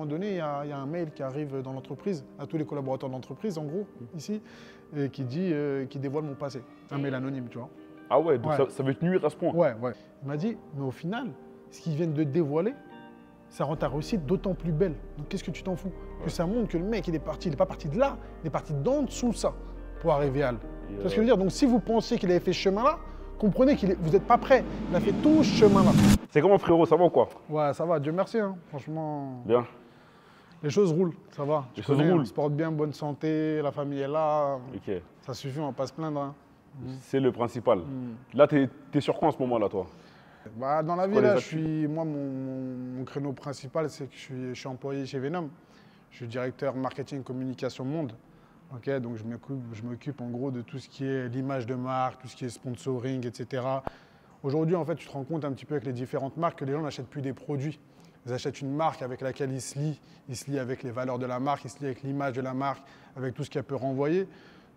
donné, il y a un mail qui arrive dans l'entreprise, à tous les collaborateurs de l'entreprise, en gros, ici, et qui dévoile mon passé. Un mail anonyme, tu vois. Ah ouais, donc ça veut te nuire à ce point. Ouais. Il m'a dit, mais au final, ce qu'ils viennent de dévoiler, ça rend ta réussite d'autant plus belle. Donc qu'est-ce que tu t'en fous? Que ça montre que le mec, il n'est pas parti de là, il est parti d'en dessous de ça pour arriver à Halle. Tu vois ce que je veux dire? Donc si vous pensiez qu'il avait fait ce chemin-là, comprenez que vous n'êtes pas prêt. Il a fait tout ce chemin-là. C'est comment, frérot? Ça va ou quoi? Ouais, ça va, Dieu merci, hein. Franchement. Bien. Les choses roulent, ça va. Les choses roulent. On se porte bien, bonne santé, la famille est là. Ok. Ça suffit, on va pas se plaindre. Hein. C'est le principal. Là, t'es sur quoi en ce moment-là, toi? Bah, dans la vie, là, moi, mon créneau principal, c'est que je suis employé chez Venom. Je suis directeur marketing communication monde. Okay, donc je m'occupe en gros de tout ce qui est l'image de marque, tout ce qui est sponsoring, etc. Aujourd'hui, en fait, tu te rends compte un petit peu avec les différentes marques que les gens n'achètent plus des produits. Ils achètent une marque avec laquelle ils se lient. Ils se lient avec les valeurs de la marque, ils se lient avec l'image de la marque, avec tout ce qu'elle peut renvoyer.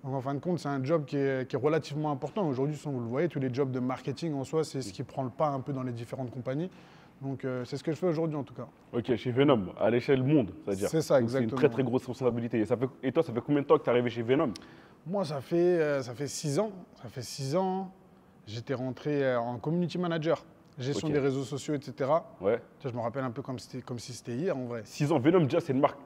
Donc en fin de compte, c'est un job qui est relativement important. Aujourd'hui, vous le voyez, tous les jobs de marketing en soi, c'est ce qui prend le pas un peu dans les différentes compagnies. Donc c'est ce que je fais aujourd'hui en tout cas. Ok, chez Venom, à l'échelle monde, c'est-à-dire. C'est ça, exactement. C'est une très grosse responsabilité. Et toi, ça fait combien de temps que tu es arrivé chez Venom? Moi, ça fait 6 ans. Ça fait 6 ans. J'étais rentré en community manager, gestion des réseaux sociaux, etc. Ouais. Je me rappelle un peu comme si c'était hier en vrai. 6 ans, Venom, déjà, c'est une marque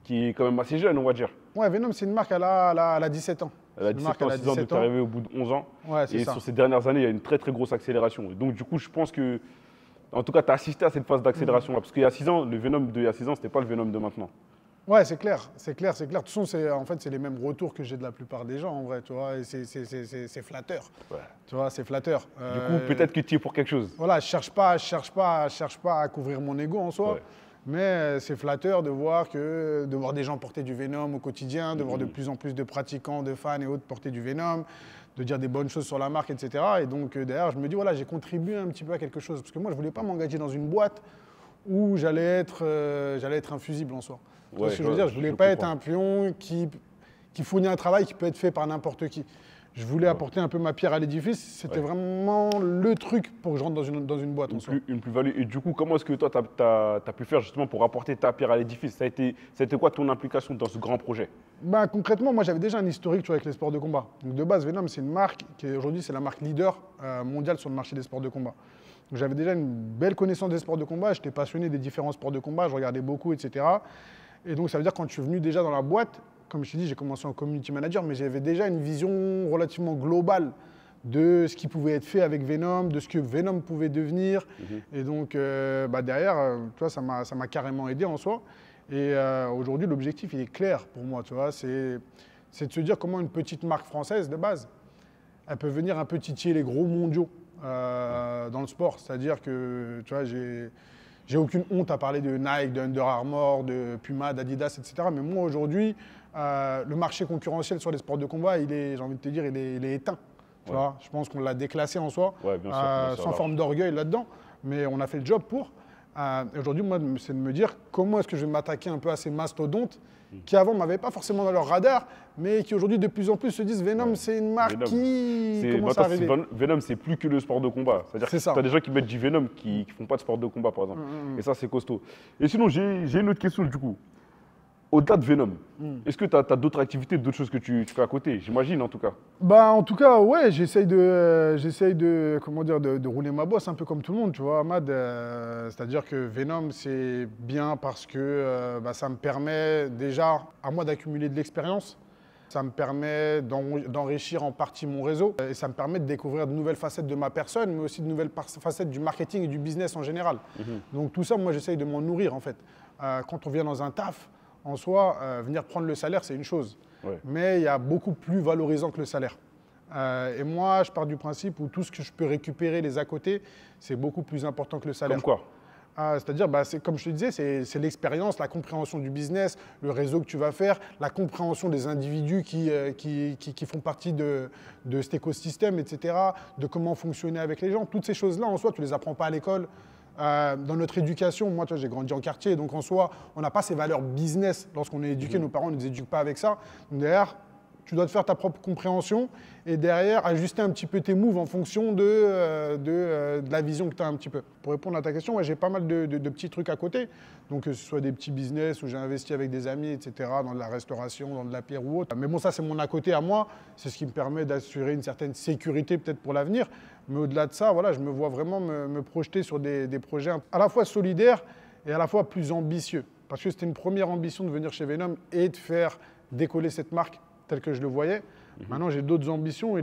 qui est quand même assez jeune, on va dire. Ouais, Venom, c'est une marque, elle a 17 ans. Elle a 17 ans, 6 ans, donc tu es arrivé au bout de 11 ans. Ouais, c'est ça. Et sur ces dernières années, il y a une très grosse accélération. Et donc, du coup, je pense que, en tout cas, tu as assisté à cette phase d'accélération-là. Parce qu'il y a 6 ans, le Venom d'il y a 6 ans, ce n'était pas le Venom de maintenant. Ouais, c'est clair. De toute façon, en fait, c'est les mêmes retours que j'ai de la plupart des gens, en vrai, tu vois. Et c'est flatteur. Ouais. Tu vois, c'est flatteur. Du coup, peut-être que tu es pour quelque chose. Voilà, je cherche pas à couvrir mon ego en soi. Ouais. Mais c'est flatteur de voir des gens porter du Venom au quotidien, de voir de plus en plus de pratiquants, de fans et autres porter du Venom, de dire des bonnes choses sur la marque, etc. Et donc, derrière, je me dis, voilà, j'ai contribué un petit peu à quelque chose. Parce que moi, je ne voulais pas m'engager dans une boîte où j'allais être infusible en soi. Ouais, ce que je veux dire, je ne voulais pas être un pion qui fournit un travail qui peut être fait par n'importe qui. Je voulais apporter un peu ma pierre à l'édifice. C'était vraiment le truc pour que je rentre dans une boîte. Une plus-value. Et du coup, comment est-ce que toi, tu as pu faire justement pour apporter ta pierre à l'édifice? Ça a été quoi ton implication dans ce grand projet? Bah, concrètement, moi, j'avais déjà un historique avec les sports de combat. Donc, de base, Venom, c'est une marque qui, aujourd'hui, c'est la marque leader mondiale sur le marché des sports de combat. Donc, j'avais déjà une belle connaissance des sports de combat. J'étais passionné des différents sports de combat. Je regardais beaucoup, etc. Et donc, ça veut dire quand je suis venu déjà dans la boîte, comme je t'ai dit, j'ai commencé en community manager, mais j'avais déjà une vision relativement globale de ce qui pouvait être fait avec Venom, de ce que Venom pouvait devenir. Et donc, derrière, tu vois, ça m'a carrément aidé en soi. Et aujourd'hui, l'objectif, il est clair pour moi, tu vois, c'est de se dire comment une petite marque française de base, elle peut venir un peu titiller les gros mondiaux dans le sport. C'est-à-dire que, tu vois, j'ai aucune honte à parler de Nike, de Under Armour, de Puma, d'Adidas, etc. Mais moi, aujourd'hui, le marché concurrentiel sur les sports de combat, j'ai envie de te dire, il est éteint. Tu vois, je pense qu'on l'a déclassé en soi, bien sûr, sans forme d'orgueil là-dedans. Mais on a fait le job pour. Aujourd'hui, moi, c'est de me dire comment est-ce que je vais m'attaquer un peu à ces mastodontes qui avant ne m'avaient pas forcément dans leur radar, mais qui aujourd'hui de plus en plus se disent Venom, c'est une marque qui commence à arriver. Venom, c'est plus que le sport de combat. C'est-à-dire que tu as des gens qui mettent du Venom qui ne font pas de sport de combat, par exemple. Et ça, c'est costaud. Et sinon, j'ai une autre question du coup. Au-delà de Venom, est-ce que tu as d'autres activités, d'autres choses que tu fais à côté? J'imagine en tout cas. Bah, en tout cas, ouais, j'essaye de rouler ma bosse un peu comme tout le monde, tu vois, Ahmad. C'est-à-dire que Venom, c'est bien parce que ça me permet déjà à moi d'accumuler de l'expérience. Ça me permet d'enrichir en partie mon réseau et ça me permet de découvrir de nouvelles facettes de ma personne, mais aussi de nouvelles facettes du marketing et du business en général. Donc tout ça, moi, j'essaye de m'en nourrir en fait. Quand on vient dans un taf, en soi, venir prendre le salaire, c'est une chose. Ouais. Mais il y a beaucoup plus valorisant que le salaire. Et moi, je pars du principe où tout ce que je peux récupérer les à côté, c'est beaucoup plus important que le salaire. Comme quoi? C'est-à-dire, comme je te disais, c'est l'expérience, la compréhension du business, le réseau que tu vas faire, la compréhension des individus qui font partie de cet écosystème, etc., de comment fonctionner avec les gens. Toutes ces choses-là, en soi, tu ne les apprends pas à l'école. Dans notre éducation, moi j'ai grandi en quartier, donc en soi, on n'a pas ces valeurs business lorsqu'on est éduqué, nos parents ne nous éduquent pas avec ça. Donc, derrière, Tu dois te faire ta propre compréhension et derrière ajuster un petit peu tes moves en fonction de la vision que tu as un petit peu. Pour répondre à ta question, ouais, j'ai pas mal de petits trucs à côté. Donc que ce soit des petits business où j'ai investi avec des amis, etc., dans de la restauration, dans de la pierre ou autre. Mais bon, ça c'est mon à côté à moi. C'est ce qui me permet d'assurer une certaine sécurité peut-être pour l'avenir. Mais au-delà de ça, voilà, je me vois vraiment me projeter sur des projets à la fois solidaires et à la fois plus ambitieux. Parce que c'était une première ambition de venir chez Venom et de faire décoller cette marque tel que je le voyais. Maintenant, j'ai d'autres ambitions.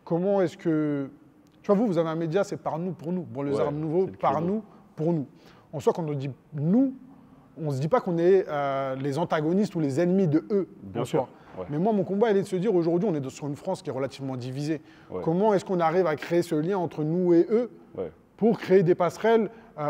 Comment est-ce que... Tu vois, vous avez un média, c'est par nous, pour nous. Bon, les armes nouveaux, par nous, pour nous. En soi, quand on dit nous, on ne se dit pas qu'on est les antagonistes ou les ennemis de eux. Bien sûr. Ouais. Mais moi, mon combat, il est de se dire, aujourd'hui, on est sur une France qui est relativement divisée. Ouais. Comment est-ce qu'on arrive à créer ce lien entre nous et eux pour créer des passerelles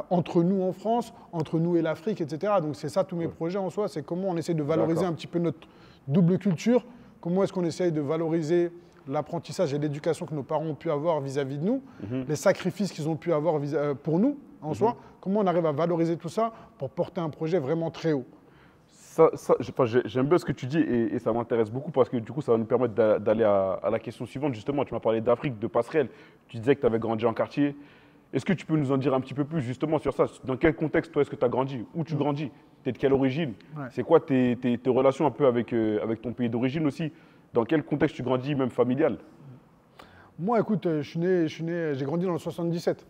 entre nous en France, entre nous et l'Afrique, etc. Donc, c'est ça tous mes projets en soi. C'est comment on essaie de valoriser un petit peu notre double culture. Comment est-ce qu'on essaye de valoriser l'apprentissage et l'éducation que nos parents ont pu avoir vis-à-vis de nous, les sacrifices qu'ils ont pu avoir pour nous en soi. Comment on arrive à valoriser tout ça pour porter un projet vraiment très haut. J'aime bien ce que tu dis et ça m'intéresse beaucoup parce que du coup, ça va nous permettre d'aller à la question suivante. Justement, tu m'as parlé d'Afrique, de passerelle. Tu disais que tu avais grandi en quartier. Est-ce que tu peux nous en dire un petit peu plus justement sur ça? Dans quel contexte, toi, est-ce que tu as grandi? Où tu grandis? Tu es de quelle origine? C'est quoi tes relations un peu avec ton pays d'origine aussi? Dans quel contexte tu grandis, même familial? Moi, écoute, j'ai grandi dans le 77.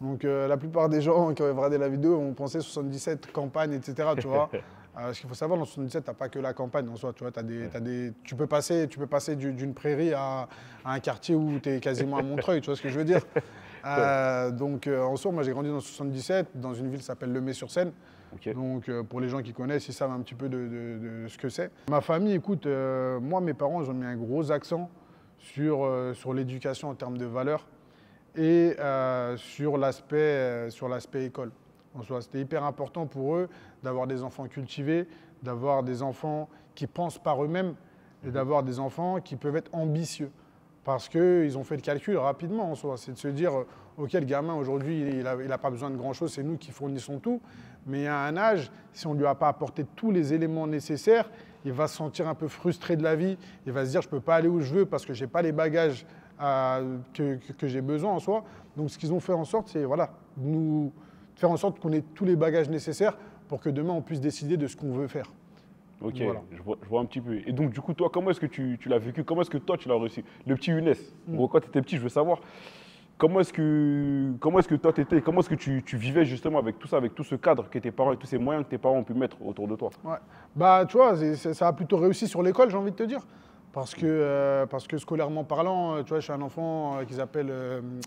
Donc, la plupart des gens qui ont regardé la vidéo ont pensé 77, campagne, etc. Tu vois. Ce qu'il faut savoir, dans le 77, tu n'as pas que la campagne en soi. Tu vois, tu peux passer d'une prairie à un quartier où tu es quasiment à Montreuil. Tu vois ce que je veux dire? Donc, en soi, moi, j'ai grandi dans le 77, dans une ville qui s'appelle Lemay-sur-Seine. Donc, pour les gens qui connaissent, ils savent un petit peu de ce que c'est. Ma famille, écoute, moi, mes parents, ils ont mis un gros accent sur l'éducation en termes de valeurs et sur l'aspect école. En soi, c'était hyper important pour eux d'avoir des enfants cultivés, d'avoir des enfants qui pensent par eux-mêmes et d'avoir des enfants qui peuvent être ambitieux. Parce qu'ils ont fait le calcul rapidement en soi. C'est de se dire, OK, le gamin aujourd'hui, il n'a pas besoin de grand-chose, c'est nous qui fournissons tout. Mais à un âge, si on ne lui a pas apporté tous les éléments nécessaires, il va se sentir un peu frustré de la vie. Il va se dire, je ne peux pas aller où je veux parce que je n'ai pas les bagages que j'ai besoin en soi. Donc, ce qu'ils ont fait en sorte, c'est faire en sorte qu'on ait tous les bagages nécessaires pour que demain, on puisse décider de ce qu'on veut faire. Ok, voilà. je vois un petit peu. Et donc, du coup, toi, comment est-ce que tu l'as vécu? Comment est-ce que toi, tu l'as reçu? Le petit Younes, quand tu étais petit, je veux savoir, comment est-ce que toi, t'étais? Comment est-ce que tu vivais justement avec tout ça, avec tout ce cadre que tes parents et tous ces moyens que tes parents ont pu mettre autour de toi? Ouais. Bah, tu vois, ça a plutôt réussi sur l'école, j'ai envie de te dire. Parce que scolairement parlant, tu vois, je suis un enfant qui s'appelle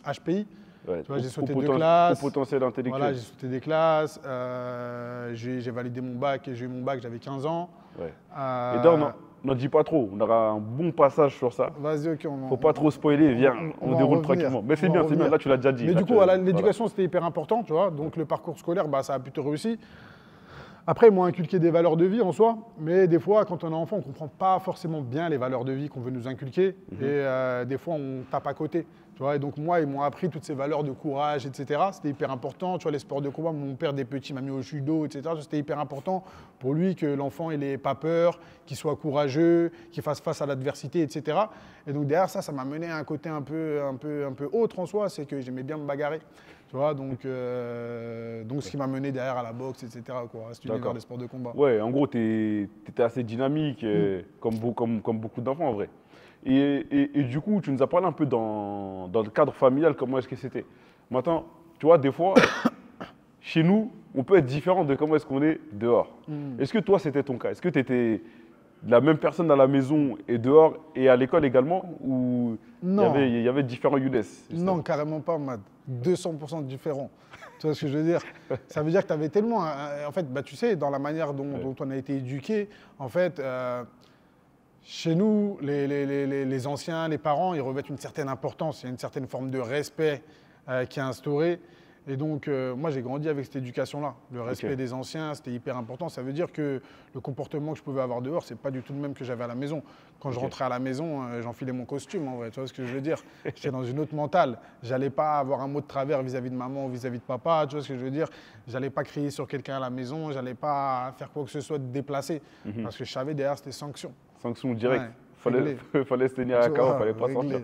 HPI. Ouais, j'ai sauté 2 classes. Au potentiel intellectuel. Voilà, j'ai sauté des classes. J'ai validé mon bac et j'ai eu mon bac, j'avais 15 ans. Ouais. Et d'ailleurs, n'en dis pas trop. On aura un bon passage sur ça. Vas-y, ok. Faut pas trop spoiler. Viens, on déroule tranquillement. Mais c'est bien, c'est bien. Là, tu l'as déjà dit. Mais du coup, l'éducation, c'était hyper important, tu vois. Donc, le parcours scolaire, ça a plutôt réussi. Après, ils m'ont inculqué des valeurs de vie en soi, mais des fois, quand on est enfant, on ne comprend pas forcément bien les valeurs de vie qu'on veut nous inculquer. Et des fois, on tape à côté. Tu vois, et donc, moi, ils m'ont appris toutes ces valeurs de courage, etc. C'était hyper important. Tu vois, les sports de combat, mon père, des petits, m'a mis au judo, etc. C'était hyper important pour lui que l'enfant, il n'ait pas peur, qu'il soit courageux, qu'il fasse face à l'adversité, etc. Et donc, derrière ça m'a mené à un côté un peu autre en soi, c'est que j'aimais bien me bagarrer. Tu vois, donc ce qui m'a mené derrière à la boxe, etc. C'est l'univers des sports de combat. Ouais, en gros, tu étais assez dynamique, comme beaucoup d'enfants en vrai. Et du coup, tu nous as parlé un peu dans le cadre familial, comment est-ce que c'était. Maintenant, tu vois, des fois, chez nous, on peut être différent de comment est-ce qu'on est dehors. Est-ce que toi, c'était ton cas? Est-ce que tu étais la même personne à la maison et dehors et à l'école également? Ou il y avait différents Younes? Non, carrément pas, Mad. 200% différent. Tu vois ce que je veux dire? Ça veut dire que tu avais tellement… En fait, tu sais, dans la manière dont on a été éduqué, en fait, chez nous, les anciens, les parents, ils revêtent une certaine importance. Il y a une certaine forme de respect qui est instaurée. Et donc, moi, j'ai grandi avec cette éducation-là. Le respect des anciens, c'était hyper important. Ça veut dire que le comportement que je pouvais avoir dehors, c'est pas du tout le même que j'avais à la maison. Quand je rentrais à la maison, j'enfilais mon costume, en vrai. Tu vois ce que je veux dire? J'étais dans une autre mentale. J'allais pas avoir un mot de travers vis-à-vis de maman ou vis-à-vis de papa. Tu vois ce que je veux dire? J'allais pas crier sur quelqu'un à la maison. J'allais pas faire quoi que ce soit de déplacé. Parce que je savais derrière, c'était sanction. Sanction directe. fallait se tenir à KO, fallait pas sortir.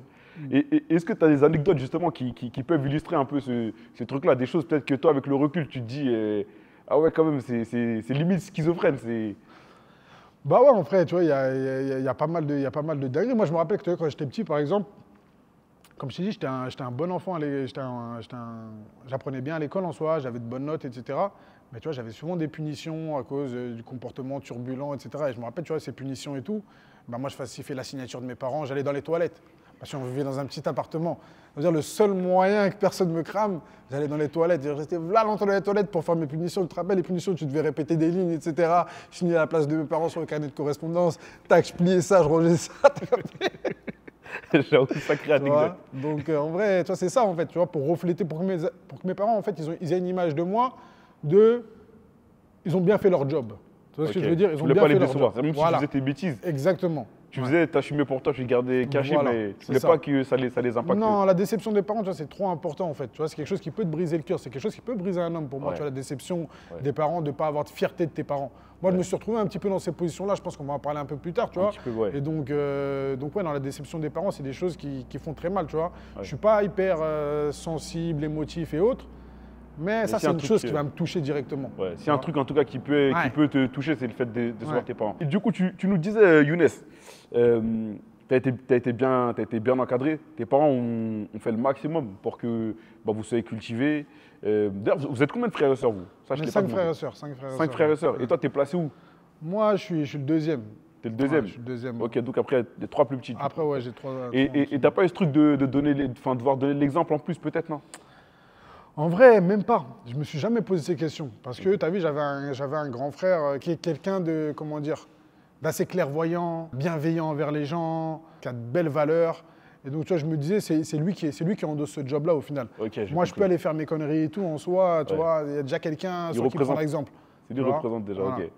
Et est-ce que tu as des anecdotes justement qui peuvent illustrer un peu ce truc-là, des choses peut-être que toi, avec le recul, tu te dis ah ouais, quand même, c'est limite schizophrène. Bah ouais, en vrai, tu vois, il y a pas mal de dingueries. Moi, je me rappelle que quand j'étais petit, par exemple, comme je t'ai dit, j'étais un bon enfant, j'apprenais bien à l'école en soi, j'avais de bonnes notes, etc. Mais tu vois, j'avais souvent des punitions à cause du comportement turbulent, etc. Et je me rappelle, tu vois, ces punitions et tout, bah moi, je falsifiais la signature de mes parents, j'allais dans les toilettes. Parce qu'on vivait dans un petit appartement. C'est-à-dire le seul moyen que personne me crame, j'allais dans les toilettes. Je restais là longtemps dans les toilettes pour faire mes punitions. Tu te rappelles les punitions, tu devais répéter des lignes, etc. Je finis à la place de mes parents sur le carnet de correspondance. Tac, je pliais ça, je rangeais ça. J'avoue, sacré anecdote. Donc en vrai, tu vois, c'est ça en fait, tu vois, pour refléter, pour que mes parents, en fait, ils aient une image de moi ils ont bien fait leur job. Tu vois ce que je veux dire? Ils ont bien fait leur job. Même si tu faisais tes bêtises. Exactement. Tu faisais, t'assumais pour toi, tu les gardais cachés, mais tu voulais pas que ça les impacte. Non, la déception des parents, tu vois, c'est trop important en fait. Tu vois, c'est quelque chose qui peut te briser le cœur, c'est quelque chose qui peut briser un homme pour moi. Tu vois, la déception des parents, de ne pas avoir de fierté de tes parents. Moi, je me suis retrouvé un petit peu dans ces positions-là. Je pense qu'on va en parler un peu plus tard, tu vois. Et donc ouais, dans la déception des parents, c'est des choses qui font très mal, tu vois. Je suis pas hyper sensible, émotif et autres. Mais ça, c'est une chose qui va me toucher directement. Ouais. C'est un truc, en tout cas, qui peut te toucher, c'est le fait de voir tes parents. Et du coup, tu nous disais, Younes, tu as été bien encadré. Tes parents ont fait le maximum pour que vous soyez cultivés. D'ailleurs, vous êtes combien de frères et sœurs, vous? Ça, je 5 frères et sœurs. 5 frères et sœurs. Et toi, tu es placé où? Moi, je suis le deuxième. T'es le deuxième? Je suis le deuxième. Ok, donc après, il y a 3 plus petits. Après, ouais, j'ai 3. Et t'as pas eu ce truc de devoir donner l'exemple en plus, peut-être, non? En vrai, même pas. Je me suis jamais posé ces questions. Parce que, tu as vu, j'avais un grand frère qui est quelqu'un de, comment dire, d'assez clairvoyant, bienveillant envers les gens, qui a de belles valeurs. Et donc, tu vois, je me disais, c'est lui qui endosse ce job-là au final. Moi, je peux aller faire mes conneries et tout en soi, tu vois, il y a déjà quelqu'un qui prend l'exemple. C'est lui qui représente déjà, voilà. Ok.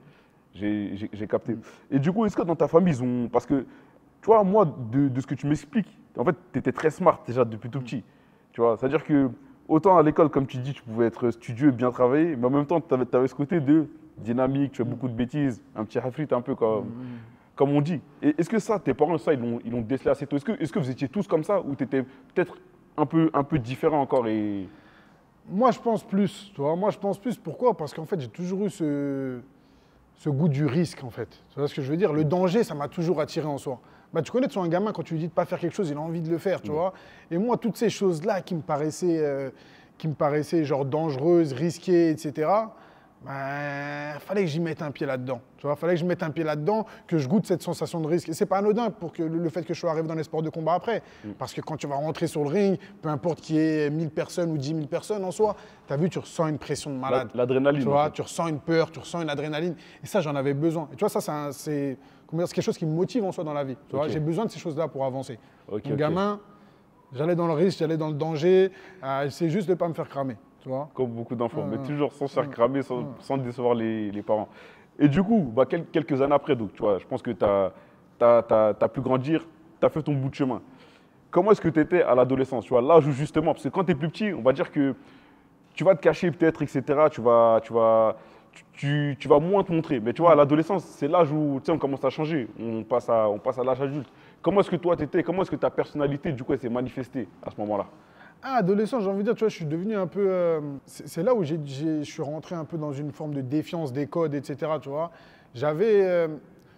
J'ai capté. Et du coup, est-ce que dans ta famille, ils ont... Parce que, tu vois, moi, de ce que tu m'expliques, en fait, tu étais très smart déjà depuis tout petit. Tu vois, c'est-à-dire que autant à l'école, comme tu dis, tu pouvais être studieux, bien travailler, mais en même temps, tu avais ce côté de dynamique, tu fais beaucoup de bêtises, un petit hafrit un peu comme on dit. Et est-ce que ça, tes parents, ça, ils l'ont décelé assez tôt? Est-ce que vous étiez tous comme ça ou tu étais peut-être un peu différent encore Moi, je pense plus. Tu vois, moi, je pense plus. Pourquoi? Parce qu'en fait, j'ai toujours eu ce goût du risque, en fait. Tu vois ce que je veux dire? Le danger, ça m'a toujours attiré en soi. Bah, tu connais, tu es un gamin, quand tu lui dis de ne pas faire quelque chose, il a envie de le faire, tu vois. Et moi, toutes ces choses-là qui me paraissaient genre dangereuses, risquées, etc., fallait que j'y mette un pied là-dedans. Tu vois, fallait que je mette un pied là-dedans, que je goûte cette sensation de risque. Et c'est pas anodin pour que le fait que je sois arrivé dans les sports de combat après. Parce que quand tu vas rentrer sur le ring, peu importe qu'il y ait 1000 personnes ou 10 000 personnes en soi, tu as vu, tu ressens une pression de malade. L'adrénaline. Tu vois, tu ressens une peur, tu ressens une adrénaline. Et ça, j'en avais besoin. Et tu vois, ça, c'est quelque chose qui me motive en soi dans la vie. Tu vois, j'ai besoin de ces choses-là pour avancer. Mon gamin, j'allais dans le risque, j'allais dans le danger. C'est juste de ne pas me faire cramer. Tu vois, comme beaucoup d'enfants, mais toujours sans se faire cramer, sans décevoir les parents. Et du coup, quelques années après, donc, tu vois, je pense que tu as pu grandir, tu as fait ton bout de chemin. Comment est-ce que tu étais à l'adolescence? Tu vois, l'âge où justement, parce que quand tu es plus petit, on va dire que tu vas te cacher peut-être, etc. Tu vas moins te montrer. Mais tu vois, à l'adolescence, c'est l'âge où on commence à changer. On passe à l'âge adulte. Comment est-ce que toi, tu étais? Comment est-ce que ta personnalité, du coup, elle s'est manifestée à ce moment-là? Adolescent, j'ai envie de dire, tu vois, je suis devenu un peu... c'est là où je suis rentré un peu dans une forme de défiance des codes, etc. Tu vois, j'avais...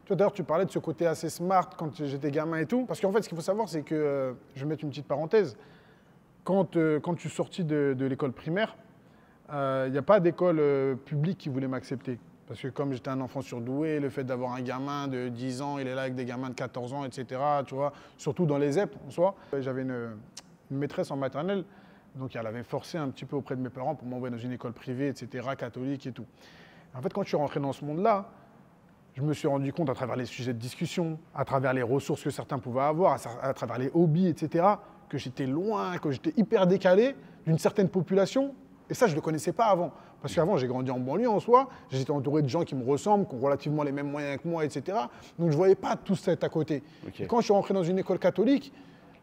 tu vois, d'ailleurs, tu parlais de ce côté assez smart quand j'étais gamin et tout. Parce qu'en fait, ce qu'il faut savoir, c'est que... je vais mettre une petite parenthèse. Quand je suis sorti de l'école primaire, il n'y a pas d'école publique qui voulait m'accepter. Parce que comme j'étais un enfant surdoué, le fait d'avoir un gamin de 10 ans, il est là avec des gamins de 14 ans, etc. Tu vois, surtout dans les ZEP, en soi. J'avais une maîtresse en maternelle, donc elle avait forcé un petit peu auprès de mes parents pour m'envoyer dans une école privée, etc., catholique et tout. En fait, quand je suis rentré dans ce monde-là, je me suis rendu compte à travers les sujets de discussion, à travers les ressources que certains pouvaient avoir, à travers les hobbies, etc., que j'étais loin, que j'étais hyper décalé d'une certaine population. Et ça, je ne le connaissais pas avant. Parce qu'avant, j'ai grandi en banlieue en soi, j'étais entouré de gens qui me ressemblent, qui ont relativement les mêmes moyens que moi, etc. Donc je ne voyais pas tout ça à côté. Et quand je suis rentré dans une école catholique,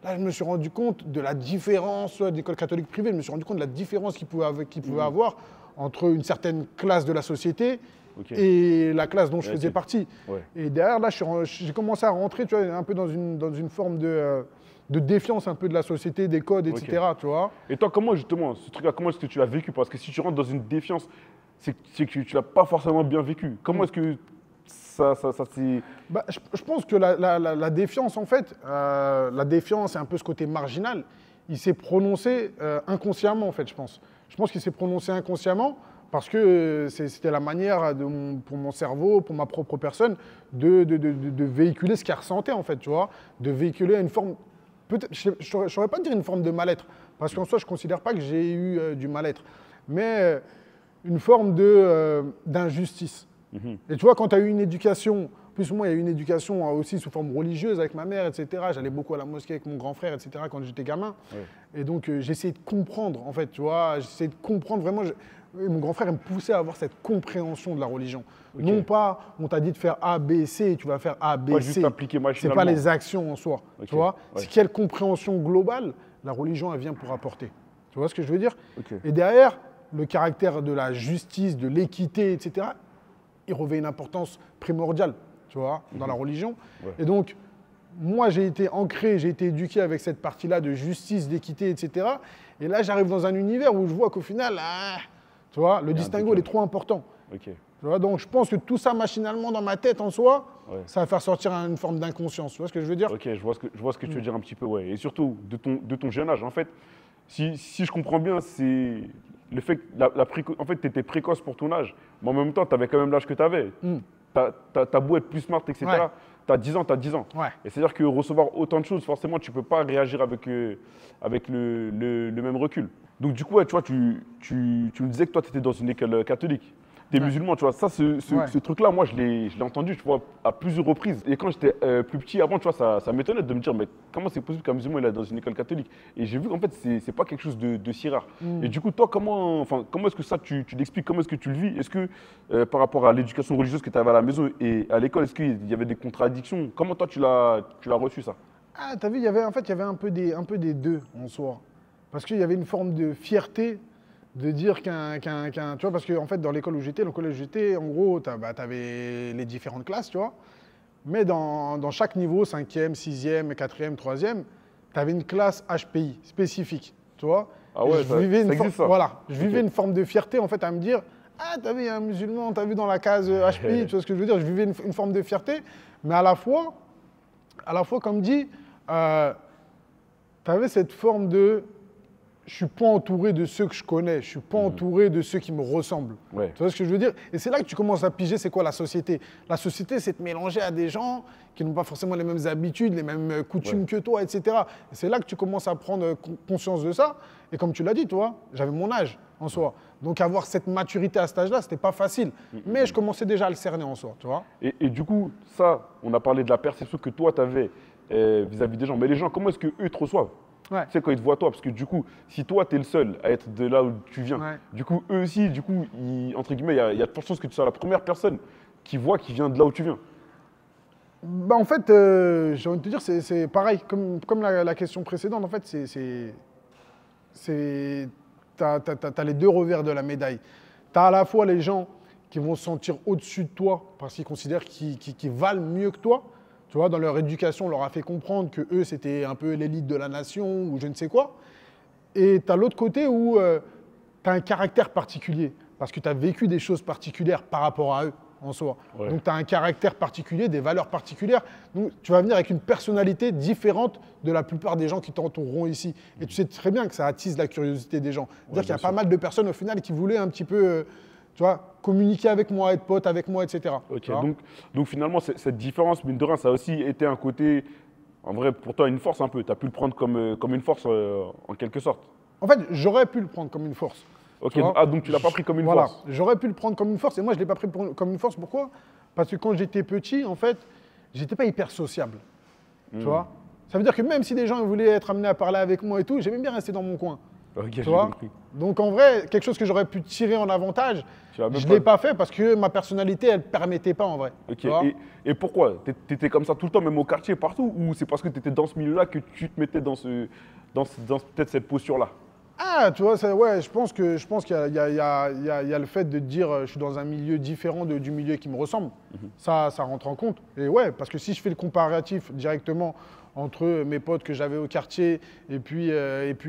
là, je me suis rendu compte de la différence d'école catholique privée. Je me suis rendu compte de la différence qu'il pouvait avoir entre une certaine classe de la société et la classe dont je faisais partie. Et derrière, là, j'ai commencé à rentrer, tu vois, un peu dans une forme de défiance un peu de la société, des codes, etc. Tu vois. Et toi, comment justement, ce truc-là, comment est-ce que tu l'as vécu? Parce que si tu rentres dans une défiance, c'est que tu l'as pas forcément bien vécu. Comment est-ce que ça s'est... Bah, je pense que la défiance, en fait, la défiance et un peu ce côté marginal, il s'est prononcé inconsciemment, en fait, je pense. Je pense qu'il s'est prononcé inconsciemment parce que c'était la manière pour mon cerveau, pour ma propre personne, de véhiculer ce qu'il ressentait, en fait, tu vois. De véhiculer une forme, peut-être, je ne saurais pas dire une forme de mal-être, parce qu'en soi, je ne considère pas que j'ai eu du mal-être, mais une forme d'injustice. Et tu vois, quand tu as eu une éducation, plus ou moins, il y a eu une éducation aussi sous forme religieuse avec ma mère, etc. J'allais beaucoup à la mosquée avec mon grand frère, etc. quand j'étais gamin. Et donc, j'essayais de comprendre, en fait, tu vois. J'essayais de comprendre vraiment. Mon grand frère il me poussait à avoir cette compréhension de la religion. Non pas, on t'a dit de faire A, B, C, tu vas faire A, B, C. Juste appliquer c'est pas les actions en soi, tu vois. C'est quelle compréhension globale la religion, elle vient pour apporter. Tu vois ce que je veux dire? Et derrière, le caractère de la justice, de l'équité, etc., il revêt une importance primordiale, tu vois, dans la religion. Et donc, moi, j'ai été ancré, j'ai été éduqué avec cette partie-là de justice, d'équité, etc. Et là, j'arrive dans un univers où je vois qu'au final, tu vois, le distinguo, il est trop important. Tu vois, donc, je pense que tout ça, machinalement, dans ma tête, en soi, ça va faire sortir une forme d'inconscience. Tu vois ce que je veux dire? Ok, je vois ce que tu veux dire un petit peu, Et surtout, de ton jeune âge, en fait, si je comprends bien, c'est le fait que en fait, tu étais précoce pour ton âge, mais en même temps, tu avais quand même l'âge que tu avais. T'as beau être plus smart, etc. Tu as 10 ans, tu as 10 ans. Et c'est-à-dire que recevoir autant de choses, forcément, tu ne peux pas réagir avec le même recul. Donc, du coup, tu vois, tu me disais que toi, tu étais dans une école catholique. Tu es musulman, tu vois. Ça, ce truc-là, moi, je l'ai entendu, tu vois, à plusieurs reprises. Et quand j'étais plus petit, avant, tu vois, ça m'étonnait de me dire, mais comment c'est possible qu'un musulman, il est dans une école catholique? Et j'ai vu qu'en fait, c'est pas quelque chose de si rare. Et du coup, toi, comment est-ce que ça, tu l'expliques? Comment est-ce que tu le vis? Est-ce que, par rapport à l'éducation religieuse que tu avais à la maison et à l'école, est-ce qu'il y avait des contradictions? Comment toi, tu l'as reçu, ça? Ah, t'as vu, il y avait un peu des deux, en soi. Parce qu'il y avait une forme de fierté de dire tu vois, parce qu'en fait, dans l'école où j'étais, le collège où j'étais, en gros, tu avais les différentes classes, tu vois. Mais dans chaque niveau, 5e, 6e, 4e, 3e, tu avais une classe HPI spécifique, tu vois. Ah ouais, ça existe, ça. Voilà, je vivais une forme de fierté, en fait, à me dire, ah, t'as vu, il y a un musulman, t'as vu dans la case HPI, tu vois ce que je veux dire. Je vivais une forme de fierté, mais à la fois, comme dit, tu avais cette forme de je suis pas entouré de ceux que je connais, je suis pas entouré de ceux qui me ressemblent. Tu vois ce que je veux dire? Et c'est là que tu commences à piger c'est quoi la société. La société, c'est te mélanger à des gens qui n'ont pas forcément les mêmes habitudes, les mêmes coutumes que toi, etc. Et c'est là que tu commences à prendre conscience de ça. Et comme tu l'as dit, toi, j'avais mon âge en soi. Donc avoir cette maturité à cet âge-là, c'était pas facile. Mais je commençais déjà à le cerner en soi, tu vois. Et du coup, ça, on a parlé de la perception que toi, tu avais vis-à-vis des gens. Mais les gens, comment est-ce qu'eux te reçoivent? Tu sais, quand ils te voient toi, parce que du coup, si toi, tu es le seul à être de là où tu viens, du coup, eux aussi, entre guillemets, il y a de fortes chances que tu sois la première personne qui voit qui vient de là où tu viens. Bah, en fait, j'ai envie de te dire, c'est pareil, comme la question précédente, en fait, t'as les deux revers de la médaille. Tu as à la fois les gens qui vont se sentir au-dessus de toi parce qu'ils considèrent qu'ils valent mieux que toi. Tu vois, dans leur éducation, on leur a fait comprendre que eux, c'était un peu l'élite de la nation ou je ne sais quoi. Et tu as l'autre côté où tu as un caractère particulier parce que tu as vécu des choses particulières par rapport à eux en soi. Donc tu as un caractère particulier, des valeurs particulières. Donc tu vas venir avec une personnalité différente de la plupart des gens qui t'entoureront ici. Et tu sais très bien que ça attise la curiosité des gens. C'est-à-dire qu'il y a pas mal de personnes au final qui voulaient un petit peu… tu vois, communiquer avec moi, être pote avec moi, etc. Ok, donc finalement, cette différence, mine de rien, ça a aussi été un côté, en vrai, pour toi, une force un peu. Tu as pu le prendre comme une force en quelque sorte. En fait, j'aurais pu le prendre comme une force. Ok, donc tu ne l'as pas pris comme une force. J'aurais pu le prendre comme une force et moi, je ne l'ai pas pris comme une force. Pourquoi? Parce que quand j'étais petit, en fait, je n'étais pas hyper sociable. Tu vois? Ça veut dire que même si des gens voulaient être amenés à parler avec moi et tout, j'aimais bien rester dans mon coin. Ok, tu vois. Donc en vrai, quelque chose que j'aurais pu tirer en avantage, je ne l'ai pas fait parce que ma personnalité, elle ne permettait pas en vrai. Ok, et pourquoi? Tu étais comme ça tout le temps, même au quartier, partout? Ou c'est parce que tu étais dans ce milieu-là que tu te mettais dans peut-être cette posture-là? Ah, tu vois, ouais, je pense qu'il y a le fait de dire je suis dans un milieu différent du milieu qui me ressemble. Ça rentre en compte. Et ouais, parce que si je fais le comparatif directement entre mes potes que j'avais au quartier et puis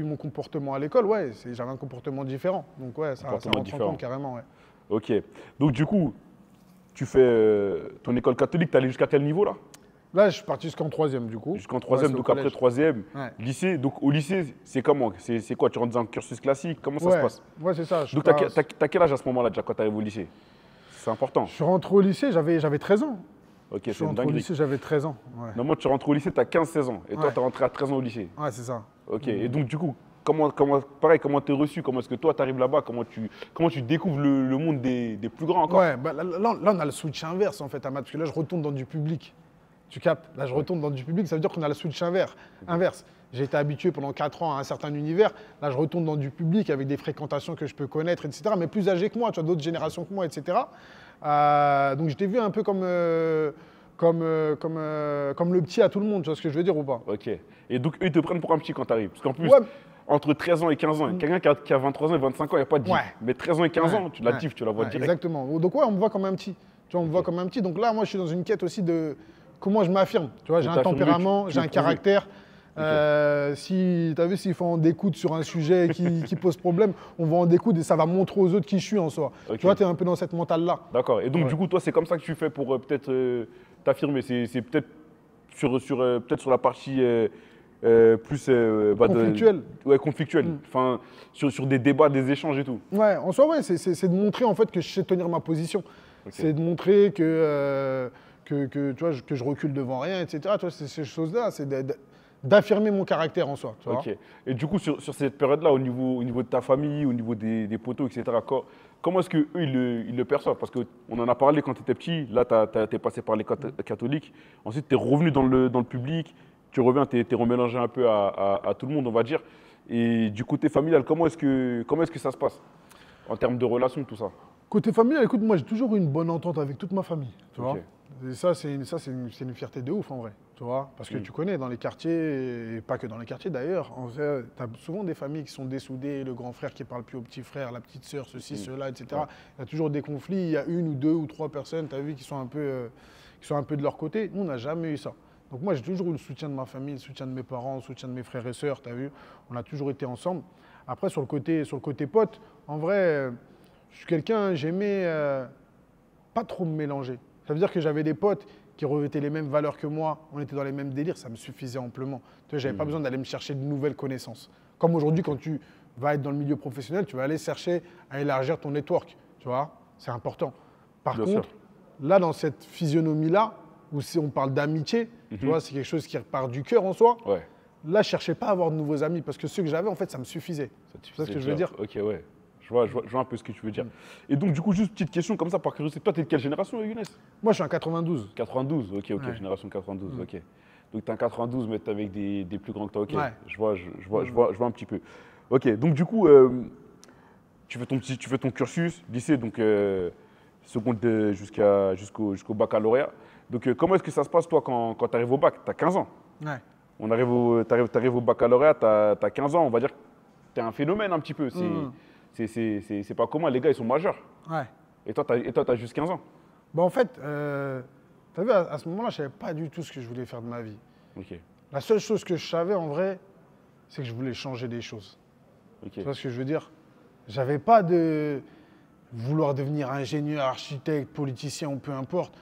mon comportement à l'école, ouais, j'avais un comportement différent. Donc ouais, ça rentre en compte carrément, ouais. Ok. Donc du coup, tu fais ton école catholique, tu allé jusqu'à quel niveau là? Là, je suis parti jusqu'en 3e, du coup. Jusqu'en 3e, donc après 3e, ouais. Lycée. Donc au lycée, c'est comment? C'est quoi? Tu rentres dans un cursus classique? Comment ça se passe? Ouais, c'est ça. Donc t'as quel âge à ce moment-là déjà quand tu arrives au lycée? C'est important. Je suis rentré au lycée, j'avais 13 ans. Ok, je suis rentré au lycée, j'avais 13 ans. Ouais. Non, moi, tu rentres au lycée, tu as 15-16 ans. Et toi, tu es rentré à 13 ans au lycée. Ouais, c'est ça. Ok, et donc du coup, comment tu es reçu? Comment est-ce que toi, tu arrives là-bas? Comment tu découvres le monde des plus grands encore? Ouais, bah, là, on a le switch inverse en fait, Ahmad, parce que là, je retourne dans du public. Tu captes? Là, je retourne dans du public, ça veut dire qu'on a le switch inverse. J'ai été habitué pendant 4 ans à un certain univers. Là, je retourne dans du public avec des fréquentations que je peux connaître, etc. Mais plus âgés que moi, tu vois, d'autres générations que moi, etc. Donc, je t'ai vu un peu comme le petit à tout le monde, tu vois ce que je veux dire ou pas? Ok. Et donc, eux, ils te prennent pour un petit quand tu arrives. Parce qu'en plus, ouais. Entre 13 ans et 15 ans, quelqu'un qui a 23 ans et 25 ans, il n'y a pas de diff. Ouais. Mais 13 ans et 15 ans, tu la diff, tu la vois direct. Exactement. Donc, ouais, on me voit comme un petit. Tu vois, on me voit comme un petit. Donc là, moi, je suis dans une quête aussi de comment je m'affirme. Tu vois, j'ai un tempérament, j'ai un caractère. Si tu as vu, s'il faut en découdre sur un sujet qui pose problème, on va en découdre et ça va montrer aux autres qui je suis en soi. Tu vois, tu es un peu dans cette mentale-là. D'accord. Et donc, du coup, toi, c'est comme ça que tu fais pour peut-être t'affirmer. C'est peut-être peut-être sur la partie plus conflictuelle. Conflictuelle. Enfin, sur des débats, des échanges et tout. Ouais, en soi, ouais, c'est de montrer en fait que je sais tenir ma position. C'est de montrer que tu vois, que je recule devant rien, etc. Tu vois, c'est ces choses-là, c'est d'affirmer mon caractère en soi. Tu vois. Et du coup, sur cette période-là, au niveau de ta famille, au niveau des potos, etc., comment est-ce qu'eux, ils le perçoivent? Parce qu'on en a parlé quand tu étais petit, là, tu es passé par l'école catholique, ensuite tu es revenu dans le public, tu reviens, tu es remélangé un peu à tout le monde, on va dire. Et du côté familial, comment est-ce que ça se passe en termes de relations, tout ça? Côté familial, écoute, moi j'ai toujours eu une bonne entente avec toute ma famille, tu vois. Et ça, c'est une fierté de ouf en vrai, tu vois. Parce que tu connais, dans les quartiers, et pas que dans les quartiers d'ailleurs, en fait, tu as souvent des familles qui sont dessoudées, le grand frère qui parle plus au petit frère, la petite sœur, ceci, cela, etc. Ouais. Il y a toujours des conflits, il y a une ou deux ou trois personnes, tu as vu, qui sont un peu de leur côté. Nous, on n'a jamais eu ça. Donc moi, j'ai toujours eu le soutien de ma famille, le soutien de mes parents, le soutien de mes frères et sœurs, tu as vu. On a toujours été ensemble. Après, sur le côté pote, en vrai, je suis quelqu'un, j'aimais pas trop me mélanger. Ça veut dire que j'avais des potes qui revêtaient les mêmes valeurs que moi, on était dans les mêmes délires, ça me suffisait amplement. Tu vois, j'avais pas besoin d'aller me chercher de nouvelles connaissances. Comme aujourd'hui, quand tu vas être dans le milieu professionnel, tu vas aller chercher à élargir ton network, tu vois, c'est important. Par contre, là, dans cette physionomie-là, où si on parle d'amitié, tu vois, c'est quelque chose qui repart du cœur en soi. Ouais. Là, je cherchais pas à avoir de nouveaux amis, parce que ceux que j'avais, en fait, ça me suffisait. Tu vois ce que je veux dire? Ok, ouais. Je vois un peu ce que tu veux dire. Et donc, du coup, juste petite question comme ça, par curiosité. Toi, tu es de quelle génération, Younes? Moi, je suis en 92. 92, ok, ouais. Génération 92, ok. Donc, tu es en 92, mais tu es avec des plus grands que toi, ok. Ouais. Je vois un petit peu. Ok, donc, du coup, tu fais ton cursus, lycée, donc seconde jusqu'au baccalauréat. Donc, comment est-ce que ça se passe, toi, quand tu arrives au bac? Tu as 15 ans. Ouais. T'arrives au baccalauréat, tu as 15 ans, on va dire que tu es un phénomène un petit peu. C'est pas commun, les gars, ils sont majeurs. Ouais. Et toi, tu as juste 15 ans. Bah, en fait, tu as vu, à ce moment-là, je savais pas du tout ce que je voulais faire de ma vie. Okay. La seule chose que je savais, en vrai, c'est que je voulais changer des choses. Tu vois ce que je veux dire? J'avais pas de vouloir devenir ingénieur, architecte, politicien ou peu importe.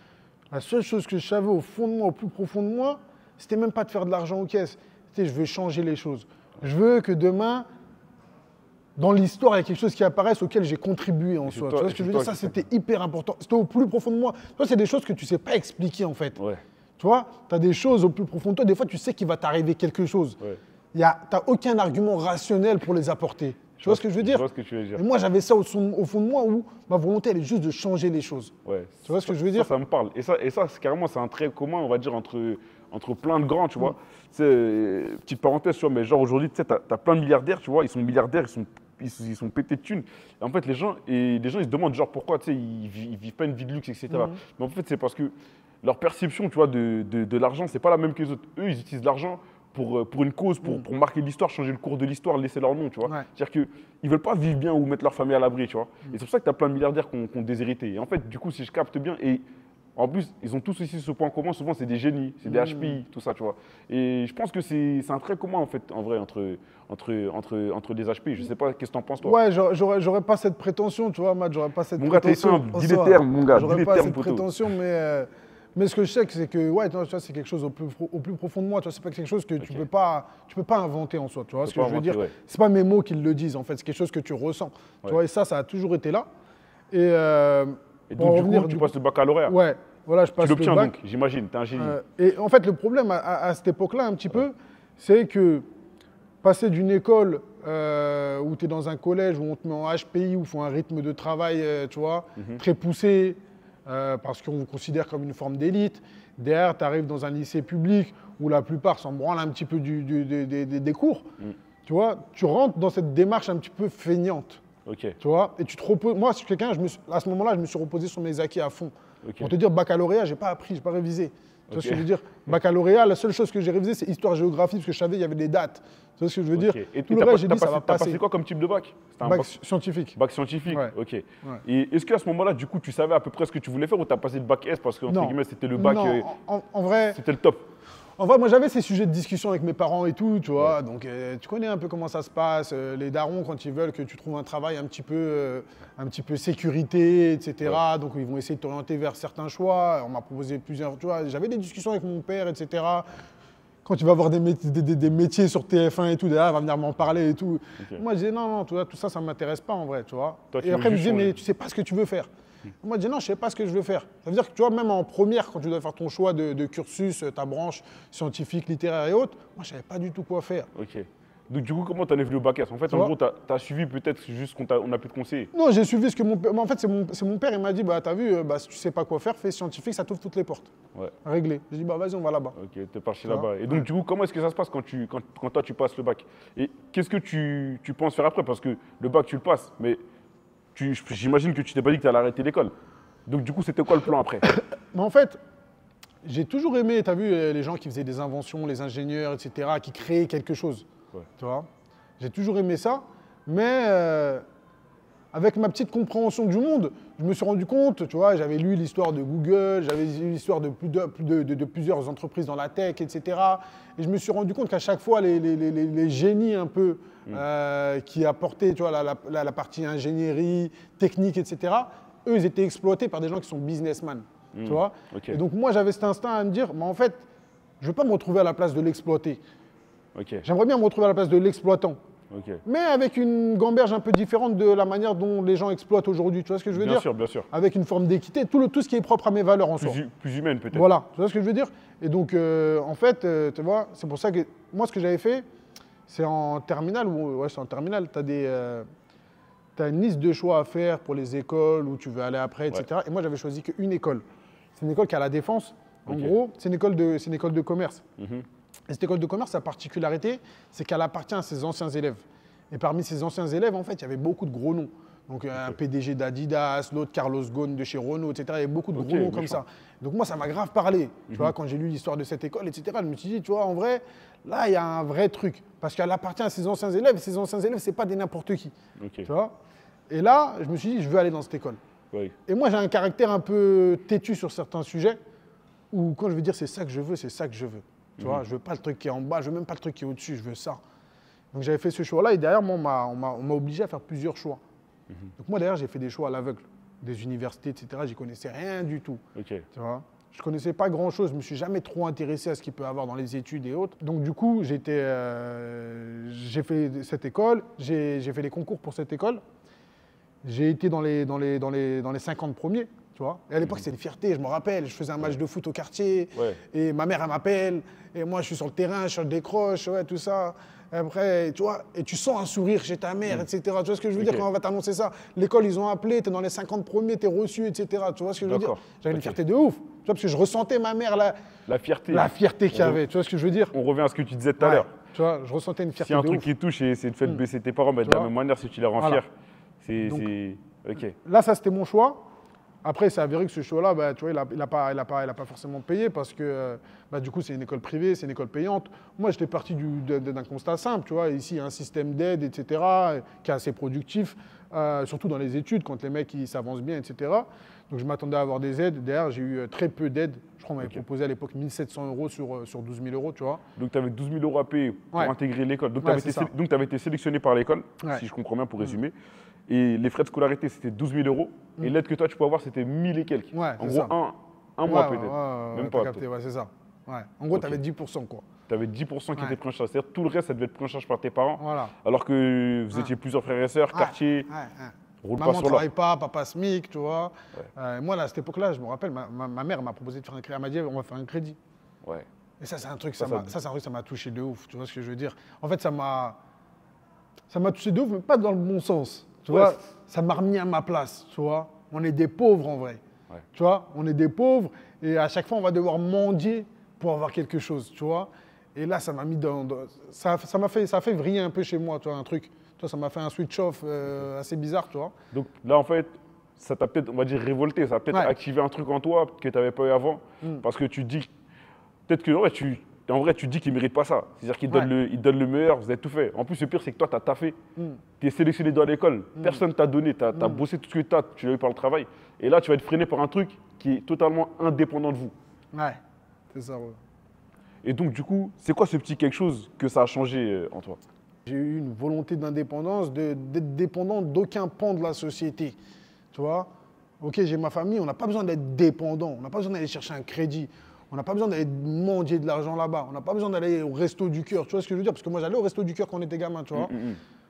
La seule chose que je savais au fond de moi, au plus profond de moi, c'était même pas de faire de l'argent aux caisses. C'était je veux changer les choses. Je veux que demain, dans l'histoire, il y a quelque chose qui apparaisse auquel j'ai contribué en soi. Tu vois ce que je veux dire? Ça, c'était hyper important. C'était au plus profond de moi. Toi, c'est des choses que tu ne sais pas expliquer, en fait. Ouais. Tu vois, tu as des choses au plus profond de toi. Des fois, tu sais qu'il va t'arriver quelque chose. Ouais. Tu n'as aucun argument rationnel pour les apporter. Tu vois ce que je veux dire? Je vois ce que tu veux dire. Et moi, j'avais ça au fond de moi où ma volonté, elle est juste de changer les choses. Ouais. Tu vois ce que je veux dire? Ça me parle. Et ça carrément, c'est un trait commun, on va dire, entre plein de grands, tu vois. Petite parenthèse, tu vois, mais genre aujourd'hui, tu sais, tu as plein de milliardaires, tu vois, ils sont milliardaires, ils sont pétés de thunes. Et en fait, les gens, ils se demandent genre pourquoi, tu sais, ils vivent pas une vie de luxe, etc. Mais en fait, c'est parce que leur perception, tu vois, de l'argent, c'est pas la même que les autres. Eux, ils utilisent l'argent pour une cause, pour marquer l'histoire, changer le cours de l'histoire, laisser leur nom, tu vois. C'est-à-dire qu'ils ne veulent pas vivre bien ou mettre leur famille à l'abri, tu vois. Et c'est pour ça que tu as plein de milliardaires qui ont déshérité. Et en fait, du coup, si je capte bien, et en plus, ils ont tous aussi ce point commun, souvent c'est des génies, c'est des HPI, tout ça, tu vois. Et je pense que c'est un trait commun, en fait, en vrai, entre les HPI. Je sais pas, qu'est-ce que t'en penses, toi? Ouais, j'aurais pas cette prétention, tu vois, Matt, j'aurais pas cette prétention. Mon gars, t'es simple, dis les termes, mon gars, dis les termes, j'aurais pas cette prétention, mais ce que je sais, c'est que, ouais, tu vois, c'est quelque chose au plus profond de moi, tu vois, c'est pas quelque chose que tu peux pas inventer en soi, tu vois, ce que je veux dire. C'est pas mes mots qui le disent, en fait, c'est quelque chose que tu ressens, tu vois, et ça a toujours été là. Et donc, du coup, tu passes le baccalauréat. Ouais, voilà, je passe tu l'obtiens le bac. Donc, j'imagine, t'es un génie. Et en fait, le problème à cette époque-là, un petit peu, c'est que passer d'une école où tu es dans un collège où on te met en HPI, où il faut un rythme de travail, tu vois, très poussé, parce qu'on vous considère comme une forme d'élite. Derrière, tu arrives dans un lycée public où la plupart s'en branlent un petit peu des cours. Tu vois, tu rentres dans cette démarche un petit peu feignante. Tu vois, et tu te reposes. Moi, je suis quelqu'un, à ce moment-là, je me suis reposé sur mes acquis à fond. Pour te dire, baccalauréat, j'ai pas appris, j'ai pas révisé. Tu vois ce que je veux dire? Baccalauréat, la seule chose que j'ai révisé, c'est histoire-géographie, parce que je savais qu'il y avait des dates. Tu vois ce que je veux dire? Et tout le reste, j'ai dit, ça va passer. T'as passé quoi comme type de bac? Bac scientifique. Bac scientifique, ouais. Ok. Ouais. Et est-ce qu'à ce moment-là, du coup, tu savais à peu près ce que tu voulais faire ou t'as passé le bac S parce que, entre guillemets, c'était le bac. Non, en vrai. C'était le top. En vrai, moi, j'avais ces sujets de discussion avec mes parents et tout, tu vois. Donc, tu connais un peu comment ça se passe. Les darons, quand ils veulent que tu trouves un travail un petit peu sécurité, etc. Donc, ils vont essayer de t'orienter vers certains choix. On m'a proposé plusieurs, tu vois. J'avais des discussions avec mon père, etc. Quand tu vas avoir des métiers sur TF1 et tout, derrière, il va venir m'en parler et tout. Moi, je disais, non, tout ça, ça ne m'intéresse pas en vrai, tu vois. Et après, il me disait, mais tu sais pas ce que tu veux faire. Moi, je dis non, je ne sais pas ce que je veux faire. Ça veut dire que tu vois, même en première, quand tu dois faire ton choix de cursus, ta branche scientifique, littéraire et autres, moi, je ne savais pas du tout quoi faire. Ok. Donc, du coup, comment tu en es venu au bac S? En fait, en gros, tu as suivi peut-être juste qu'on a pu te conseiller. Non, j'ai suivi ce que mon père. En fait, c'est mon père, il m'a dit, bah, t'as vu, si tu ne sais pas quoi faire, fais scientifique, ça t'ouvre toutes les portes. Ouais. Réglé. J'ai dit, bah, vas-y, on va là-bas. Ok, t'es parti là-bas. Et donc, du coup, comment est-ce que ça se passe quand toi, tu passes le bac? Et qu'est-ce que tu penses faire après? Parce que le bac, tu le passes, mais j'imagine que tu t'es pas dit que tu allais arrêter l'école. Donc, du coup, c'était quoi le plan après? Mais en fait, j'ai toujours aimé, tu as vu, les gens qui faisaient des inventions, les ingénieurs, etc., qui créaient quelque chose. Ouais. Tu vois, j'ai toujours aimé ça, mais avec ma petite compréhension du monde, je me suis rendu compte, tu vois, j'avais lu l'histoire de Google, j'avais lu l'histoire de plusieurs entreprises dans la tech, etc. Et je me suis rendu compte qu'à chaque fois, les génies un peu qui apportaient, tu vois, la partie ingénierie, technique, etc., eux, ils étaient exploités par des gens qui sont businessmen, tu vois. Et donc, moi, j'avais cet instinct à me dire, mais en fait, je ne veux pas me retrouver à la place de l'exploité. J'aimerais bien me retrouver à la place de l'exploitant. Mais avec une gamberge un peu différente de la manière dont les gens exploitent aujourd'hui. Tu vois ce que je veux dire? Bien sûr, bien sûr. Avec une forme d'équité, tout ce qui est propre à mes valeurs en soi. Plus humaine, peut-être. Voilà, tu vois ce que je veux dire? Et donc, en fait, tu vois, c'est pour ça que moi, ce que j'avais fait, c'est en terminale, tu as une liste de choix à faire pour les écoles où tu veux aller après, etc. Et moi, j'avais choisi qu'une école. C'est une école qui a la Défense. En gros, c'est une école de commerce. Et cette école de commerce, sa particularité, c'est qu'elle appartient à ses anciens élèves. Et parmi ces anciens élèves, en fait, il y avait beaucoup de gros noms. Donc, un PDG d'Adidas, l'autre Carlos Ghosn de chez Renault, etc. Il y avait beaucoup de gros noms comme ça. Donc, moi, ça m'a grave parlé. Tu vois, quand j'ai lu l'histoire de cette école, etc., je me suis dit, tu vois, en vrai, là, il y a un vrai truc. Parce qu'elle appartient à ses anciens élèves. Et ces anciens élèves, ce n'est pas des n'importe qui. Tu vois? Et là, je me suis dit, je veux aller dans cette école. Et moi, j'ai un caractère un peu têtu sur certains sujets, où quand je veux dire c'est ça que je veux, c'est ça que je veux. Tu vois, je veux pas le truc qui est en bas, je veux même pas le truc qui est au-dessus, je veux ça. Donc j'avais fait ce choix-là et derrière, moi, on m'a obligé à faire plusieurs choix. Donc moi, derrière, j'ai fait des choix à l'aveugle, des universités, etc. J'y connaissais rien du tout. Tu vois, je connaissais pas grand-chose, je me suis jamais trop intéressé à ce qu'il peut y avoir dans les études et autres. Donc du coup, j'ai fait cette école, j'ai fait les concours pour cette école. J'ai été dans les 50 premiers, tu vois. Et à l'époque, c'était une fierté, je me rappelle. Je faisais un match de foot au quartier, et ma mère, elle m'appelle, et moi, je suis sur le terrain, je décroche, tout ça. Et après, tu vois, et tu sens un sourire chez ta mère, etc. Tu vois ce que je veux dire quand on va t'annoncer ça? L'école, ils ont appelé, tu es dans les 50 premiers, tu es reçu, etc. Tu vois ce que je veux dire? J'avais une fierté de ouf, tu vois, parce que je ressentais ma mère, la fierté qu'il y avait, tu vois ce que je veux dire? On revient à ce que tu disais tout à l'heure. Tu vois, je ressentais une fierté de ouf. Si un truc qui touche, c'est le fait de baisser tes parents, mais de la même manière, si tu les rends fiers. Là, ça, c'était mon choix. Après, c'est avéré que ce show-là, bah, tu vois, il a pas forcément payé parce que bah, du coup, c'est une école privée, c'est une école payante. Moi, j'étais parti d'un constat simple, tu vois. Ici, il y a un système d'aide, etc., qui est assez productif, surtout dans les études, quand les mecs s'avancent bien, etc. Donc, je m'attendais à avoir des aides. D'ailleurs, j'ai eu très peu d'aides. Je crois qu'on m'avait proposé à l'époque 1 700 € sur 12 000 €, tu vois. Donc, tu avais 12 000 € à payer pour intégrer l'école. Donc, tu avais été sélectionné par l'école, si je comprends bien, pour résumer. Et les frais de scolarité, c'était 12 000 €. Et l'aide que toi, tu peux avoir, c'était 1 000 et quelques. Ouais, en gros, un mois peut-être. Même pas. Capté, c'est ça. Ouais. En gros, tu avais 10%, quoi. Tu avais 10% qui était pris en charge. C'est-à-dire tout le reste, ça devait être pris en charge par tes parents. Voilà. Alors que vous étiez plusieurs frères et sœurs, quartier. Maman ne travaille pas, papa SMIC, tu vois. Moi, là, à cette époque-là, je me rappelle, ma mère m'a proposé de faire un crédit. Elle m'a dit, on va faire un crédit. Ouais. Et ça, c'est un truc, ça m'a touché de ouf. Tu vois ce que je veux dire? En fait, ça m'a touché de ouf, mais pas dans le bon sens. Tu vois, ça m'a remis à ma place, tu vois. On est des pauvres en vrai. Ouais. Tu vois, on est des pauvres et à chaque fois, on va devoir mendier pour avoir quelque chose, tu vois. Et là, ça m'a mis ça a fait vriller un peu chez moi, tu vois, un truc. Tu vois, ça m'a fait un switch-off assez bizarre, tu vois. Donc là, en fait, ça t'a peut-être, on va dire, révolté. Ça a peut-être activé un truc en toi que tu n'avais pas eu avant. Parce que tu dis, peut-être que en vrai, tu dis qu'il ne mérite pas ça. C'est-à-dire qu'il donne le meilleur, vous avez tout fait. En plus, le pire, c'est que toi, tu as taffé. Tu es sélectionné dans l'école. Personne ne t'a donné. Tu as bossé tout ce que tu l'as eu par le travail. Et là, tu vas être freiné par un truc qui est totalement indépendant de vous. Ouais, c'est ça, ouais. Et donc, du coup, c'est quoi ce petit quelque chose que ça a changé en toi? J'ai eu une volonté d'indépendance, d'être dépendant d'aucun pan de la société. Tu vois? Ok, j'ai ma famille, on n'a pas besoin d'être dépendant. On n'a pas besoin d'aller chercher un crédit. On n'a pas besoin d'aller mendier de l'argent là-bas. On n'a pas besoin d'aller au resto du cœur. Tu vois ce que je veux dire? Parce que moi, j'allais au resto du cœur quand on était gamin, tu vois.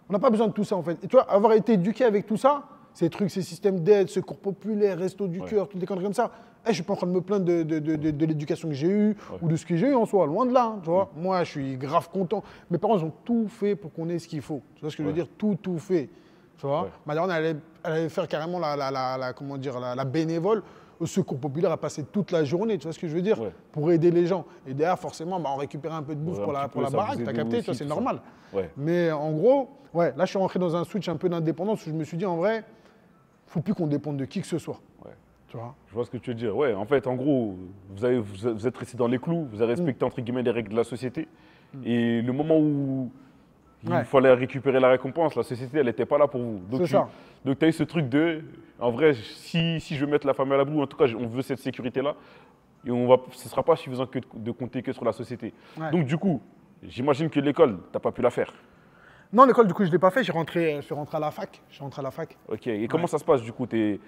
On n'a pas besoin de tout ça, en fait. Et tu vois, avoir été éduqué avec tout ça, ces trucs, ces systèmes d'aide, secours populaire, resto du cœur, toutes les conneries comme ça, je ne suis pas en train de me plaindre de l'éducation que j'ai eue ou de ce que j'ai eu en soi. Loin de là, hein, tu vois. Moi, je suis grave content. Mes parents, ils ont tout fait pour qu'on ait ce qu'il faut. Tu vois ce que je veux dire? Tout fait. Tu vois. Ma daronne, elle allait faire carrément la bénévole au secours populaire à passer toute la journée, tu vois ce que je veux dire, pour aider les gens. Et derrière, forcément, on récupérait un peu de bouffe pour la baraque, t'as capté, c'est normal. Mais en gros, là, je suis rentré dans un switch un peu d'indépendance où je me suis dit, en vrai, il ne faut plus qu'on dépende de qui que ce soit. Tu vois. Je vois ce que tu veux dire. Ouais, en fait, en gros, vous êtes resté dans les clous, vous avez respecté, entre guillemets, les règles de la société. Et le moment où il fallait récupérer la récompense, la société, elle n'était pas là pour vous. Donc, tu as eu ce truc de, en vrai, si je veux mettre la famille à l'abri, en tout cas, on veut cette sécurité-là, et ce ne sera pas suffisant de compter que sur la société. Donc, du coup, j'imagine que l'école, tu n'as pas pu la faire. Non, l'école, du coup, je ne l'ai pas fait. Je suis rentré à la fac. Ok, et comment ça se passe, du coup, tes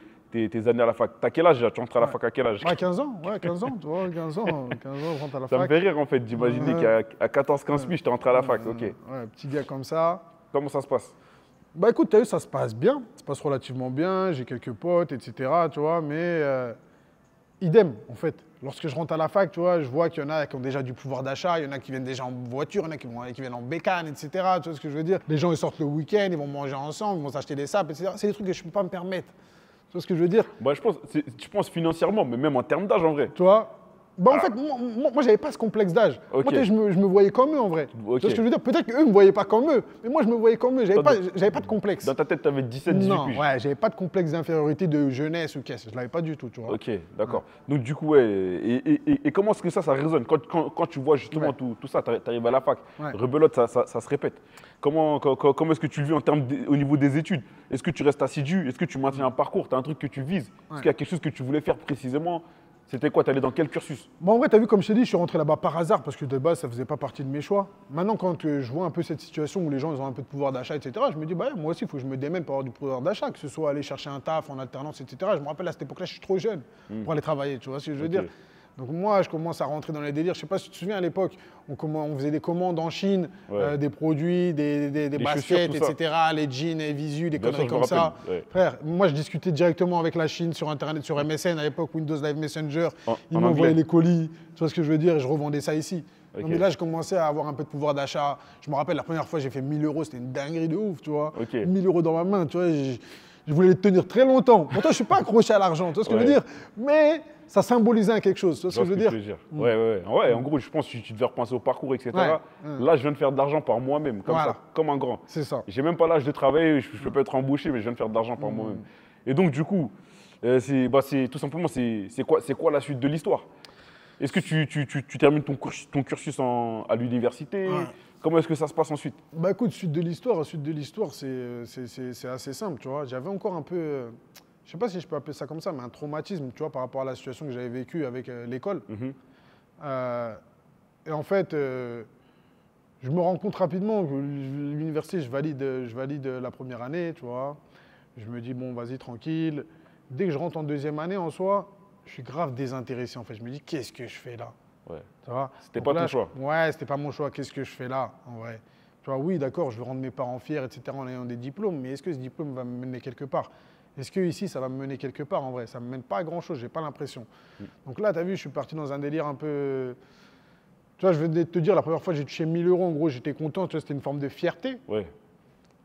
années à la fac? T'as quel âge déjà? Tu rentres à la fac à quel âge? 15 ans, 15 ans, tu vois, 15 ans, je rentre à la fac. Ça me fait rire, en fait, d'imaginer qu'à 14-15 piges, tu es rentré à la fac, ok. Ouais, petit gars comme ça. Comment ça se passe? Bah écoute, tu as vu, ça se passe bien. Ça se passe relativement bien, j'ai quelques potes, etc., tu vois, mais idem, en fait. Lorsque je rentre à la fac, tu vois, je vois qu'il y en a qui ont déjà du pouvoir d'achat, il y en a qui viennent déjà en voiture, il y en a qui viennent en bécane, etc., tu vois ce que je veux dire? Les gens, ils sortent le week-end, ils vont manger ensemble, ils vont s'acheter des sapes, etc. C'est des trucs que je ne peux pas me permettre. Tu vois ce que je veux dire? Bah, tu penses financièrement, mais même en termes d'âge en vrai. Tu vois? Bah, en fait, moi j'avais pas ce complexe d'âge. Moi, je me voyais comme eux en vrai. Tu vois ce que je veux dire? Peut-être qu'eux ne me voyaient pas comme eux, mais moi je me voyais comme eux. J'avais pas de complexe. Dans ta tête, tu avais 17, 18 piges. Non, j'avais pas de complexe d'infériorité de jeunesse ou qu'est-ce. Je l'avais pas du tout, tu vois. Ok, d'accord. Donc du coup, et comment est-ce que ça résonne quand tu vois justement tout ça, tu arrives à la fac, rebelote, ça se répète. Comment est-ce que tu le vis au niveau des études? Est-ce que tu restes assidu? Est-ce que tu maintiens un parcours? Tu as un truc que tu vises? Est-ce qu'il y a quelque chose que tu voulais faire précisément? C'était quoi? Tu allais dans quel cursus? Bon, en vrai, tu as vu, comme je t'ai dit, je suis rentré là-bas par hasard parce que de base, ça ne faisait pas partie de mes choix. Maintenant, quand je vois un peu cette situation où les gens ils ont un peu de pouvoir d'achat, etc., je me dis, bah, moi aussi, il faut que je me démène pour avoir du pouvoir d'achat, que ce soit aller chercher un taf en alternance, etc. Je me rappelle à cette époque-là, je suis trop jeune pour aller travailler, tu vois ce que je veux dire? Donc moi, je commence à rentrer dans les délires. Je ne sais pas si tu te souviens, à l'époque, on faisait des commandes en Chine, des produits, des baskets, etc., les jeans, les visus, des conneries comme ça. Frère, moi, je discutais directement avec la Chine sur Internet, sur MSN, à l'époque, Windows Live Messenger. Ils m'envoyaient les colis, tu vois ce que je veux dire, et je revendais ça ici. Donc là, je commençais à avoir un peu de pouvoir d'achat. Je me rappelle, la première fois, j'ai fait 1 000 €, c'était une dinguerie de ouf, tu vois. 1 000 € dans ma main, tu vois. Je voulais les tenir très longtemps. Pourtant, je ne suis pas accroché à l'argent, tu vois ce que je veux dire. Mais ça symbolisait quelque chose, tu vois ce que je veux dire. Ouais, en gros, je pense que tu devais repenser au parcours, etc. Là, je viens de faire de l'argent par moi-même, comme ça, comme un grand. C'est ça. J'ai même pas l'âge de travailler, je ne peux pas être embauché, mais je viens de faire de l'argent par moi-même. Et donc, du coup, Tout simplement, c'est quoi la suite de l'histoire? Est-ce que tu termines ton cursus à l'université? Comment est-ce que ça se passe ensuite? Bah écoute, suite de l'histoire, c'est assez simple, tu vois. J'avais encore un peu, je sais pas si je peux appeler ça comme ça, mais un traumatisme, tu vois, par rapport à la situation que j'avais vécue avec l'école. Et en fait, je me rends compte rapidement que l'université, je valide la première année, tu vois. Je me dis, bon, vas-y, tranquille. Dès que je rentre en deuxième année, en soi, je suis grave désintéressé, en fait. Je me dis, qu'est-ce que je fais là? Tu vois. C'était pas ton choix. Ouais, c'était pas mon choix. Qu'est-ce que je fais là, en vrai? Tu vois, oui, d'accord, je veux rendre mes parents fiers, etc., en ayant des diplômes, mais est-ce que ce diplôme va me mener quelque part? Est-ce que ici, ça va me mener quelque part, en vrai? Ça me mène pas à grand-chose, j'ai pas l'impression. Donc là, tu as vu, je suis parti dans un délire un peu… Tu vois, je vais te dire, la première fois, j'ai touché 1 000 €, en gros, j'étais content, tu vois, c'était une forme de fierté. Là,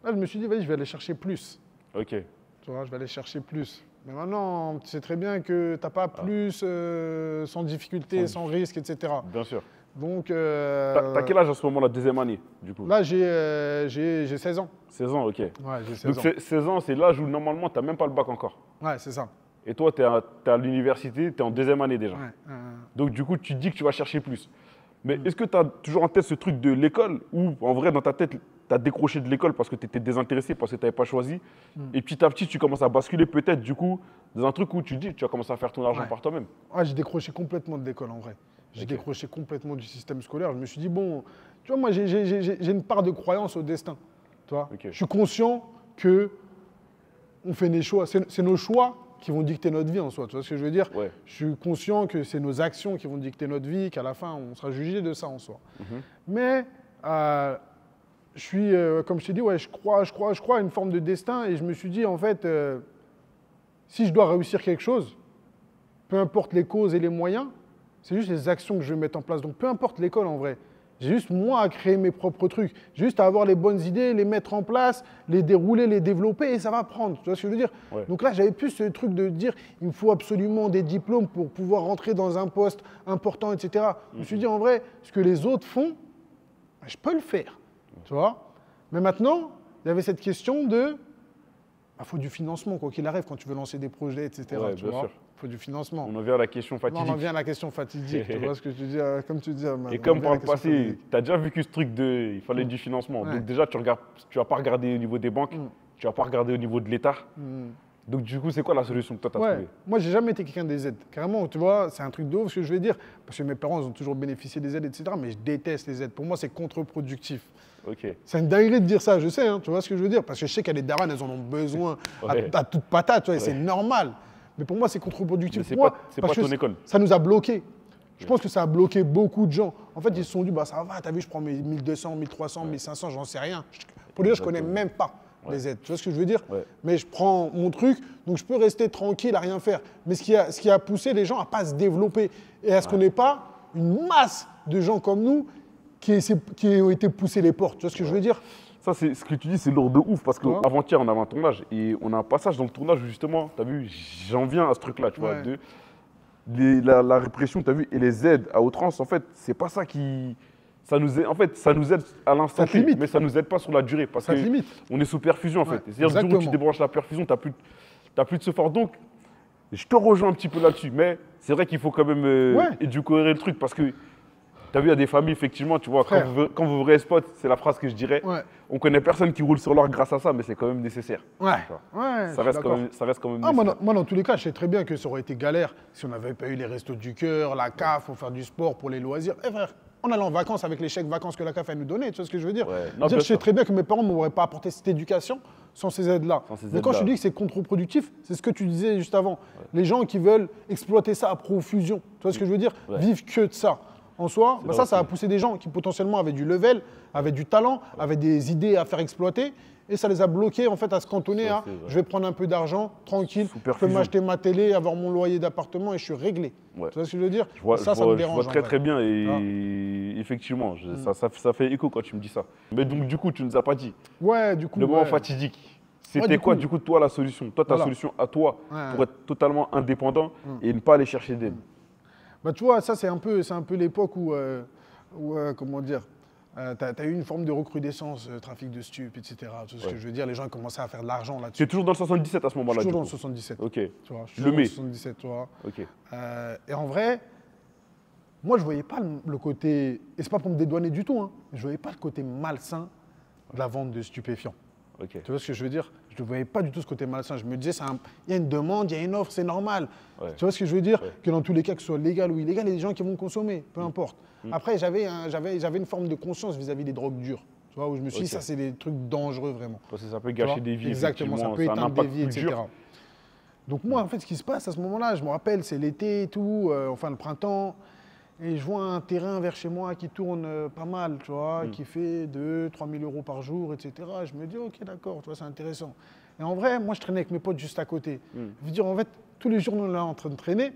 je me suis dit, vas-y, je vais aller chercher plus. Ok. Tu vois, je vais aller chercher plus. Mais maintenant, tu sais très bien que tu n'as pas plus sans difficulté, sans risque, etc. Bien sûr. Donc… T'as quel âge à ce moment-là, deuxième année, du coup? Là, j'ai 16 ans. 16 ans, ok. Ouais, j'ai 16 ans. Donc 16 ans, c'est l'âge où normalement, tu n'as même pas le bac encore. Ouais, c'est ça. Et toi, tu es à l'université, tu es en deuxième année déjà. Donc du coup, tu dis que tu vas chercher plus. Mais est-ce que tu as toujours en tête ce truc de l'école ou en vrai, dans ta tête, tu as décroché de l'école parce que tu étais désintéressé, parce que tu n'avais pas choisi et petit à petit, tu commences à basculer peut-être du coup dans un truc où tu dis tu vas commencer à faire ton argent par toi-même? Ouais, j'ai décroché complètement de l'école en vrai. J'ai décroché complètement du système scolaire. Je me suis dit, bon, tu vois, moi, j'ai une part de croyance au destin. Tu vois. Je suis conscient que on fait des choix. C'est nos choix qui vont dicter notre vie en soi. Tu vois ce que je veux dire? Je suis conscient que c'est nos actions qui vont dicter notre vie, qu'à la fin, on sera jugé de ça en soi. Mais je suis, comme je t'ai dit, ouais, je crois à une forme de destin et je me suis dit, en fait, si je dois réussir quelque chose, peu importe les causes et les moyens, c'est juste les actions que je vais mettre en place. Donc, peu importe l'école en vrai. J'ai juste moi à créer mes propres trucs. J'ai juste à avoir les bonnes idées, les mettre en place, les dérouler, les développer et ça va prendre. Tu vois ce que je veux dire? Donc là, j'avais plus ce truc de dire il me faut absolument des diplômes pour pouvoir rentrer dans un poste important, etc. Je me suis dit en vrai, ce que les autres font, je peux le faire. Tu vois? Mais maintenant, il y avait cette question de faut du financement, quoi qu'il arrive, quand tu veux lancer des projets, etc. Tu vois? Il faut du financement. On en vient à la question fatidique. On en vient à la question fatidique. Tu vois ce que je te dis, comme tu dis. Et comme par le passé, tu as déjà vécu ce truc de il fallait du financement. Donc déjà, tu vas pas regarder au niveau des banques, tu vas pas regarder au niveau de l'État. Donc du coup, c'est quoi la solution que toi, tu as trouvée? Moi, j'ai jamais été quelqu'un des aides. Carrément, tu vois, c'est un truc de ouf ce que je vais dire. Parce que mes parents, ils ont toujours bénéficié des aides, etc. Mais je déteste les aides. Pour moi, c'est contre-productif. C'est une dinguerie de dire ça, je sais, hein, tu vois ce que je veux dire? Parce que je sais qu'il y a des darons, elles en ont besoin à toute patate, tu vois, et c'est normal. Mais pour moi, c'est contre-productif. C'est pas ton école. Ça nous a bloqués. Je pense que ça a bloqué beaucoup de gens. En fait, ils se sont dit, bah ça va, t'as vu, je prends mes 1200, 1300, 1500, j'en sais rien. Pour dire, je connais même pas les aides. Tu vois ce que je veux dire? Mais je prends mon truc, donc je peux rester tranquille à rien faire. Mais ce qui a poussé les gens à pas se développer et à ce qu'on n'ait pas une masse de gens comme nous qui ont été poussés les portes. Tu vois ce que je veux dire? Ça, c'est ce que tu dis, c'est lourd de ouf parce qu'avant-hier, on avait un tournage et on a un passage dans le tournage où justement, tu as vu, j'en viens à ce truc-là, tu vois, la répression, tu as vu, et les aides à outrance, en fait, c'est pas ça qui… Ça nous aide, en fait, ça nous aide à l'instant T, mais ça nous aide pas sur la durée parce qu'on est sous perfusion, en fait. C'est-à-dire, du jour où tu débranches la perfusion, tu n'as plus de ce fort. Donc, je te rejoins un petit peu là-dessus, mais c'est vrai qu'il faut quand même édulcorer le truc parce que tu as vu, il y a des familles, effectivement, tu vois, quand vous ouvrez spot, c'est la phrase que je dirais, on connaît personne qui roule sur l'or grâce à ça, mais c'est quand même nécessaire. Ça reste quand même nécessaire. Moi, dans tous les cas, je sais très bien que ça aurait été galère si on n'avait pas eu les restos du cœur, la CAF, pour faire du sport, pour les loisirs. Eh frère, on allait en vacances avec les chèques vacances que la CAF a nous donner, tu vois ce que je veux dire? Je sais très bien que mes parents ne m'auraient pas apporté cette éducation sans ces aides-là. Mais quand je te dis que c'est contre-productif, c'est ce que tu disais juste avant. Les gens qui veulent exploiter ça à profusion, tu vois ce que je veux dire? Vivent que de ça. En soi, ça a poussé des gens qui potentiellement avaient du level, avaient du talent, avaient des idées à faire exploiter. Et ça les a bloqués en fait à se cantonner à je vais prendre un peu d'argent, tranquille, je peux m'acheter ma télé, avoir mon loyer d'appartement et je suis réglé. Tu vois ce que je veux dire? Ça me dérange. Je vois très bien et effectivement, ça fait écho quand tu me dis ça. Mais donc du coup, tu nous as pas dit. Du coup. Le moment fatidique. C'était quoi du coup toi la solution? Toi, ta solution à toi pour être totalement indépendant et ne pas aller chercher d'aide? Bah, tu vois, ça c'est un peu l'époque où comment dire, tu as eu une forme de recrudescence, trafic de stupes, etc. Tu vois ce que je veux dire? Les gens commençaient à faire de l'argent là-dessus. Tu es toujours dans le 77 à ce moment-là? Je suis toujours dans le 77. Ok. Tu vois, je suis toujours dans le 77, tu vois. Ok. Et en vrai, moi, je ne voyais pas le côté, et c'est pas pour me dédouaner du tout, hein, je ne voyais pas le côté malsain de la vente de stupéfiants. Okay. Tu vois ce que je veux dire? Je ne voyais pas du tout ce côté malsain. Je me disais, il y a une demande, il y a une offre, c'est normal. Ouais. Tu vois ce que je veux dire? Que dans tous les cas, que ce soit légal ou illégal, il y a des gens qui vont consommer, peu importe. Après, j'avais une forme de conscience vis-à-vis des drogues dures. Tu vois, où je me suis dit, ça, c'est des trucs dangereux, vraiment. Parce que ça peut gâcher des vies. Exactement, ça peut éteindre des vies, etc. Donc moi, en fait, ce qui se passe à ce moment-là, je me rappelle, c'est l'été et tout, enfin le printemps. Et je vois un terrain vers chez moi qui tourne pas mal, tu vois, qui fait 2 000 à 3 000 euros par jour, etc. Et je me dis, ok, d'accord, tu vois, c'est intéressant. Et en vrai, moi, je traînais avec mes potes juste à côté. Je veux dire, en fait, tous les jours, on est là en train de traîner,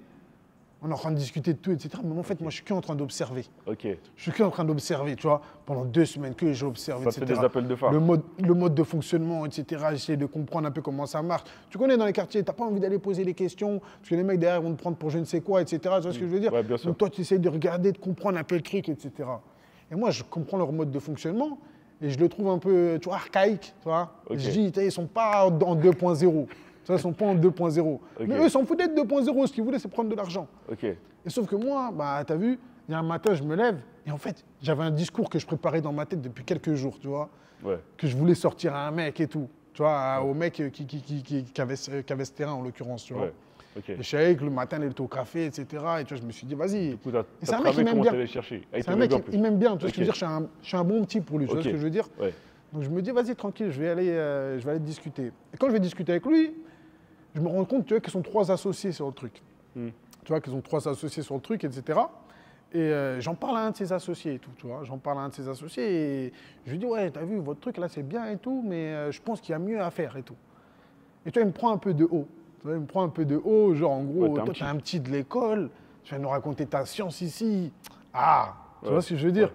on est en train de discuter de tout, etc. Mais en fait, moi, je suis qu'en train d'observer. Je suis qu'en train d'observer, tu vois, pendant 2 semaines que j'observe, etc. Ça te fait des appels de phare. Le mode de fonctionnement, etc. J'essaie de comprendre un peu comment ça marche. Tu connais dans les quartiers, tu n'as pas envie d'aller poser les questions, parce que les mecs derrière vont te prendre pour je ne sais quoi, etc. Tu vois ce que je veux dire? Ouais, bien sûr. Donc toi, tu essaies de regarder, de comprendre un peu le truc, etc. Et moi, je comprends leur mode de fonctionnement et je le trouve un peu, tu vois, archaïque, tu vois. Je dis, ils ne sont pas en 2.0. Ils ne sont pas en 2.0. Mais eux, ils s'en foutaient de 2.0. Ce qu'ils voulaient, c'est prendre de l'argent. Et sauf que moi, bah, tu as vu, il y a un matin, je me lève et en fait, j'avais un discours que je préparais dans ma tête depuis quelques jours, tu vois, que je voulais sortir à un mec et tout, tu vois, au mec qui avait ce terrain en l'occurrence, tu vois. Et je savais que le matin, il était au café, etc. Et tu vois, je me suis dit, vas-y. C'est un mec qui m'aime bien. C'est un mec qui m'aime bien, tu vois ce que je veux dire, je suis un bon petit pour lui, tu vois ce que je veux dire. Donc je me dis, vas-y, tranquille, je vais aller discuter. Et quand je vais discuter avec lui, je me rends compte, tu vois, qu'ils sont 3 associés sur le truc. Tu vois, qu'ils ont 3 associés sur le truc, etc. Et j'en parle à un de ses associés et tout, tu vois. J'en parle à un de ses associés et je lui dis, ouais, t'as vu, votre truc là, c'est bien et tout, mais je pense qu'il y a mieux à faire et tout. Et tu vois, il me prend un peu de haut. Tu vois, il me prend un peu de haut, genre en gros, toi, t'es un petit de l'école, tu viens nous raconter ta science ici. Ah, tu vois ce que je veux dire?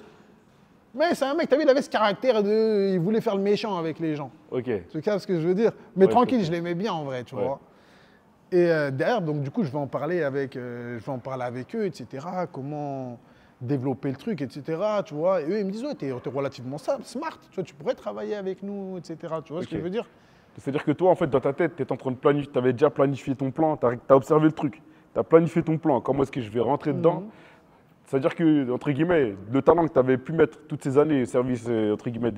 Mais c'est un mec, t'as vu, il avait ce caractère il voulait faire le méchant avec les gens. Tu vois ce que je veux dire? Mais tranquille, je l'aimais bien en vrai, tu vois. Et derrière, donc du coup, je vais en parler avec eux, etc. Comment développer le truc, etc. Tu vois. Et eux, ils me disent, ouais, t'es relativement smart, tu vois, tu pourrais travailler avec nous, etc. Tu vois ce que je veux dire? C'est-à-dire que toi, en fait, dans ta tête, tu étais en train de planifier, tu avais déjà planifié ton plan, tu as observé le truc, tu as planifié ton plan, comment est-ce que je vais rentrer dedans. C'est-à-dire que, entre guillemets, le talent que tu avais pu mettre toutes ces années au service, entre guillemets,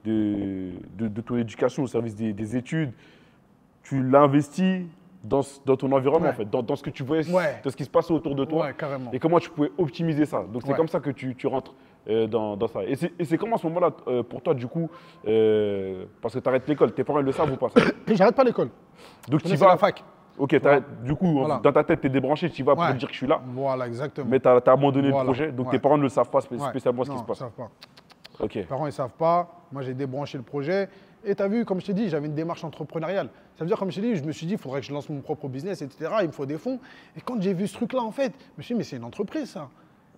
de ton éducation, au service des études, tu l'as investi dans ton environnement, en fait, dans ce que tu voyais, de ce qui se passait autour de toi, et comment tu pouvais optimiser ça. Donc, c'est comme ça que tu rentres dans ça. Et c'est comment à ce moment-là, pour toi, du coup, parce que tu arrêtes l'école, tes parents le savent ou pas ça? J'arrête pas l'école. Donc, tu vas à la fac. Ok, du coup, dans ta tête, tu es débranché, tu y vas pour dire que je suis là. Voilà, exactement. Mais tu as abandonné le projet, donc tes parents ne le savent pas spécialement ce qui se passe. Ils ne savent pas. Ok. Les parents, ils ne savent pas. Moi, j'ai débranché le projet. Et tu as vu, comme je t'ai dit, j'avais une démarche entrepreneuriale. Ça veut dire, comme je t'ai dit, je me suis dit, il faudrait que je lance mon propre business, etc. Il me faut des fonds. Et quand j'ai vu ce truc-là, en fait, je me suis dit, mais c'est une entreprise, ça.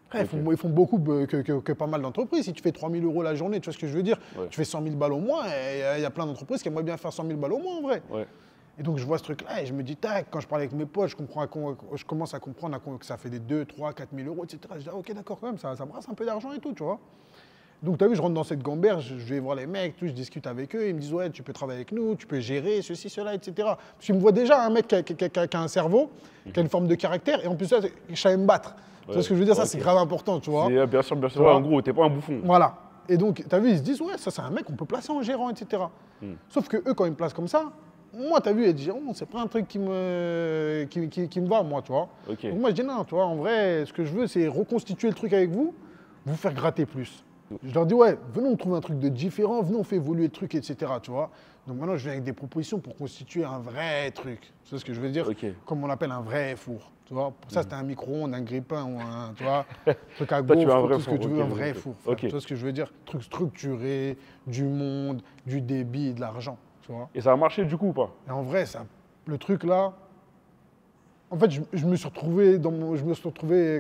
Après, ils font beaucoup que pas mal d'entreprises. Si tu fais 3 000 euros la journée, tu vois ce que je veux dire? Tu fais 100 000 balles au mois. Il y a plein d'entreprises qui aimeraient bien faire 100 000 balles au mois, en vrai. Et donc, je vois ce truc-là et je me dis, tac, quand je parle avec mes potes, je commence à comprendre que ça fait des 2, 3, 4 000 euros, etc. Je dis, ah, ok, d'accord, quand même, ça brasse un peu d'argent et tout, tu vois. Donc, tu as vu, je rentre dans cette gamberge, je vais voir les mecs, tout, je discute avec eux, ils me disent, ouais, tu peux travailler avec nous, tu peux gérer ceci, cela, etc. Parce qu'ils me voient déjà un mec qui a un cerveau, qui a une forme de caractère, et en plus, ça, je savais me battre. Tu vois ce que je veux dire? Ça, c'est grave important, tu vois. Bien sûr, bien sûr. Ouais, en gros, t'es pas un bouffon. Voilà. Et donc, tu as vu, ils se disent, ouais, ça, c'est un mec qu'on peut placer en gérant, etc. Sauf que eux, quand ils me placent comme ça, moi, tu as vu, ils disent, oh, c'est pas un truc qui me va, moi, tu vois. Donc moi, je dis, non, tu vois, en vrai, ce que je veux, c'est reconstituer le truc avec vous, vous faire gratter plus. Je leur dis, ouais, venons, on trouve un truc de différent, venons, on fait évoluer le truc, etc. Tu vois. Donc maintenant, je viens avec des propositions pour constituer un vrai truc. Tu vois ce que je veux dire? Comme on appelle un vrai four. Tu vois. Pour ça, c'était un micro-ondes, un grille-pain ou un truc à gaufre, tout ce que tu veux, un vrai four. Tu vois ce que je veux dire? Truc structuré, du monde, du débit, de l'argent. Tu vois. Et ça a marché du coup ou pas? Et en vrai, le truc là, en fait, je me suis retrouvé,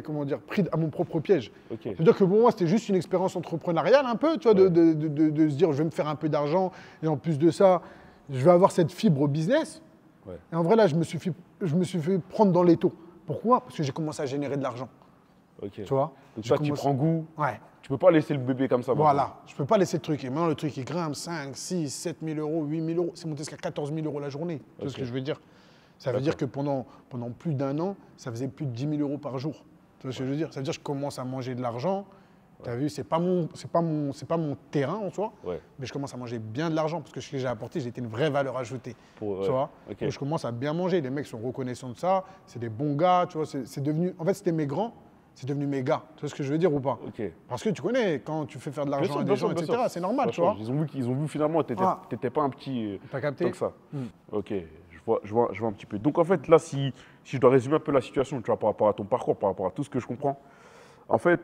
comment dire, pris à mon propre piège. C'est-à-dire que pour moi, c'était juste une expérience entrepreneuriale un peu, tu vois, de se dire, je vais me faire un peu d'argent et en plus de ça, je vais avoir cette fibre business. Et en vrai, là, je me suis fait prendre dans l'étau. Pourquoi? Parce que j'ai commencé à générer de l'argent. Ok. Tu vois? Donc toi, tu prends goût. Ouais. Tu peux pas laisser le bébé comme ça. Voilà. Je peux pas laisser le truc. Et maintenant, le truc, il grimpe 5, 6, 7 000 euros, 8 000 euros. C'est monté jusqu'à 14 000 euros la journée. Tu vois ce que je veux dire? Ça veut dire que pendant plus d'un an, ça faisait plus de 10 000 euros par jour. Tu vois ce que je veux dire? Ça veut dire que je commence à manger de l'argent. Tu as vu, c'est pas mon terrain en soi, mais je commence à manger bien de l'argent parce que ce que j'ai apporté, j'ai été une vraie valeur ajoutée. Tu vois? Donc je commence à bien manger. Les mecs sont reconnaissants de ça. C'est des bons gars. Tu vois? C'est devenu, en fait, c'était mes grands. C'est devenu mes gars. Tu vois ce que je veux dire ou pas? Parce que tu connais, quand tu fais faire de l'argent à des gens, etc., c'est normal, tu vois. Ils ont vu finalement, tu n'étais pas un petit. T'as capté? Tant que ça. Ok, je vois un petit peu. Donc en fait, là, si je dois résumer un peu la situation, tu vois, par rapport à ton parcours, par rapport à tout ce que je comprends, en fait,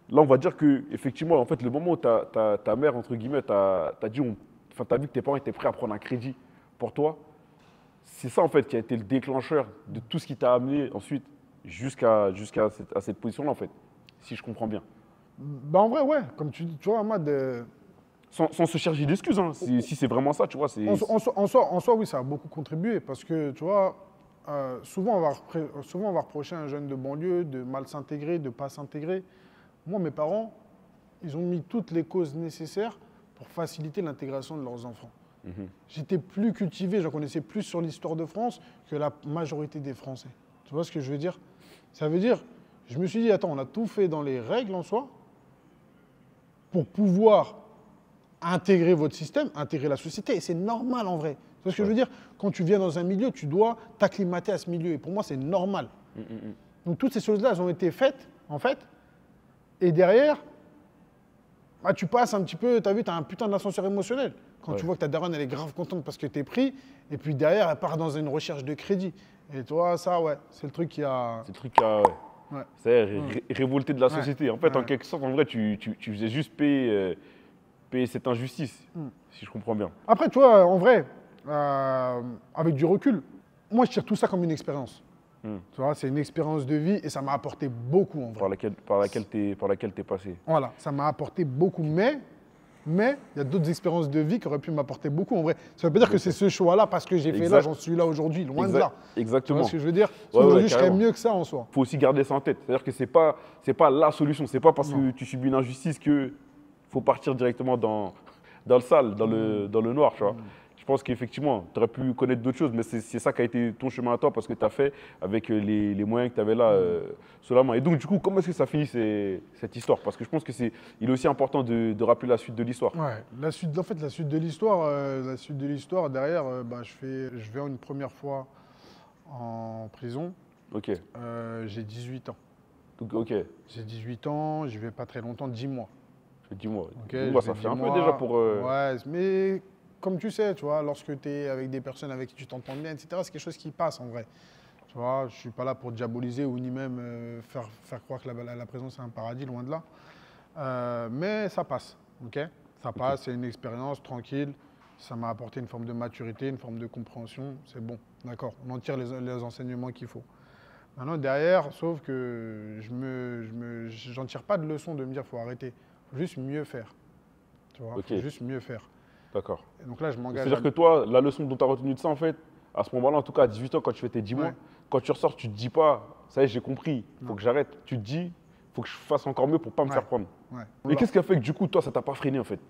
là, on va dire que effectivement, en fait, le moment où ta mère, entre guillemets, t'as vu que tes parents étaient prêts à prendre un crédit pour toi, c'est ça, en fait, qui a été le déclencheur de tout ce qui t'a amené ensuite jusqu'à cette position-là, en fait, si je comprends bien. Bah en vrai, ouais. Comme tu vois, Ahmad… Sans se chercher d'excuses, hein, si c'est vraiment ça, tu vois. En soi, oui, ça a beaucoup contribué parce que, tu vois, souvent, on va reprocher à un jeune de banlieue de mal s'intégrer, de ne pas s'intégrer. Moi, mes parents, ils ont mis toutes les causes nécessaires pour faciliter l'intégration de leurs enfants. J'étais plus cultivé, j'en connaissais plus sur l'histoire de France que la majorité des Français. Tu vois ce que je veux dire? Ça veut dire, je me suis dit, attends, on a tout fait dans les règles en soi pour pouvoir intégrer votre système, intégrer la société. Et c'est normal en vrai. Tu vois ce que je veux dire? Quand tu viens dans un milieu, tu dois t'acclimater à ce milieu. Et pour moi, c'est normal. Donc toutes ces choses-là, elles ont été faites, en fait. Et derrière, bah, tu passes un petit peu, tu as vu, tu as un putain d'ascenseur émotionnel. Quand tu vois que ta daronne, elle est grave contente parce que tu es pris, et puis derrière, elle part dans une recherche de crédit. Et toi, ça, ouais, c'est le truc qui a… C'est le truc qui a… C'est révolté de la société. En fait, en quelque sorte, en vrai, tu faisais juste payer cette injustice, si je comprends bien. Après, tu vois, en vrai, avec du recul, moi, je tire tout ça comme une expérience. Tu vois, c'est une expérience de vie et ça m'a apporté beaucoup en vrai. Par laquelle t'es passé. Voilà, ça m'a apporté beaucoup, mais il y a d'autres expériences de vie qui auraient pu m'apporter beaucoup en vrai. Ça veut pas dire que c'est ce choix-là parce que j'ai fait là, j'en suis là aujourd'hui, loin de là. Exactement. Tu vois ce que je veux dire? Aujourd'hui, je serais mieux que ça en soi. Il faut aussi garder ça en tête. C'est-à-dire que c'est pas la solution. C'est pas parce que tu subis une injustice qu'il faut partir directement dans le sale, dans le noir, tu vois. Je pense qu'effectivement, tu aurais pu connaître d'autres choses, mais c'est ça qui a été ton chemin à toi parce que tu as fait avec les moyens que tu avais là sous la main. Et donc, du coup, comment est-ce que ça finit cette histoire? Parce que je pense qu'il est aussi important de rappeler la suite de l'histoire. Ouais, la suite de l'histoire, derrière, je vais une première fois en prison. Ok. J'ai 18 ans. Donc, ok. J'ai 18 ans, j'y vais pas très longtemps, 10 mois. 10 mois. Okay, moi, ça fait un peu déjà pour… Ouais, mais comme tu sais, tu vois, lorsque tu es avec des personnes avec qui tu t'entends bien, etc., c'est quelque chose qui passe en vrai. Tu vois, je ne suis pas là pour diaboliser ou ni même faire croire que la prison c'est un paradis, loin de là. Mais ça passe, ok? Ça passe, c'est une expérience tranquille. Ça m'a apporté une forme de maturité, une forme de compréhension. C'est bon, d'accord. On en tire les enseignements qu'il faut. Maintenant, derrière, sauf que j'en tire pas de leçon de me dire qu'il faut arrêter. Il faut juste mieux faire. Tu vois, faut juste mieux faire. D'accord. Donc là, je m'engage. C'est-à-dire que toi, la leçon dont tu as retenu de ça, en fait, à ce moment-là, en tout cas à 18 ans, quand tu fais tes 10 mois, quand tu ressors, tu ne te dis pas, ça y est, j'ai compris, il faut que j'arrête. Tu te dis, il faut que je fasse encore mieux pour ne pas me faire prendre. Et qu'est-ce qui a fait que du coup, toi, ça ne t'a pas freiné, en fait?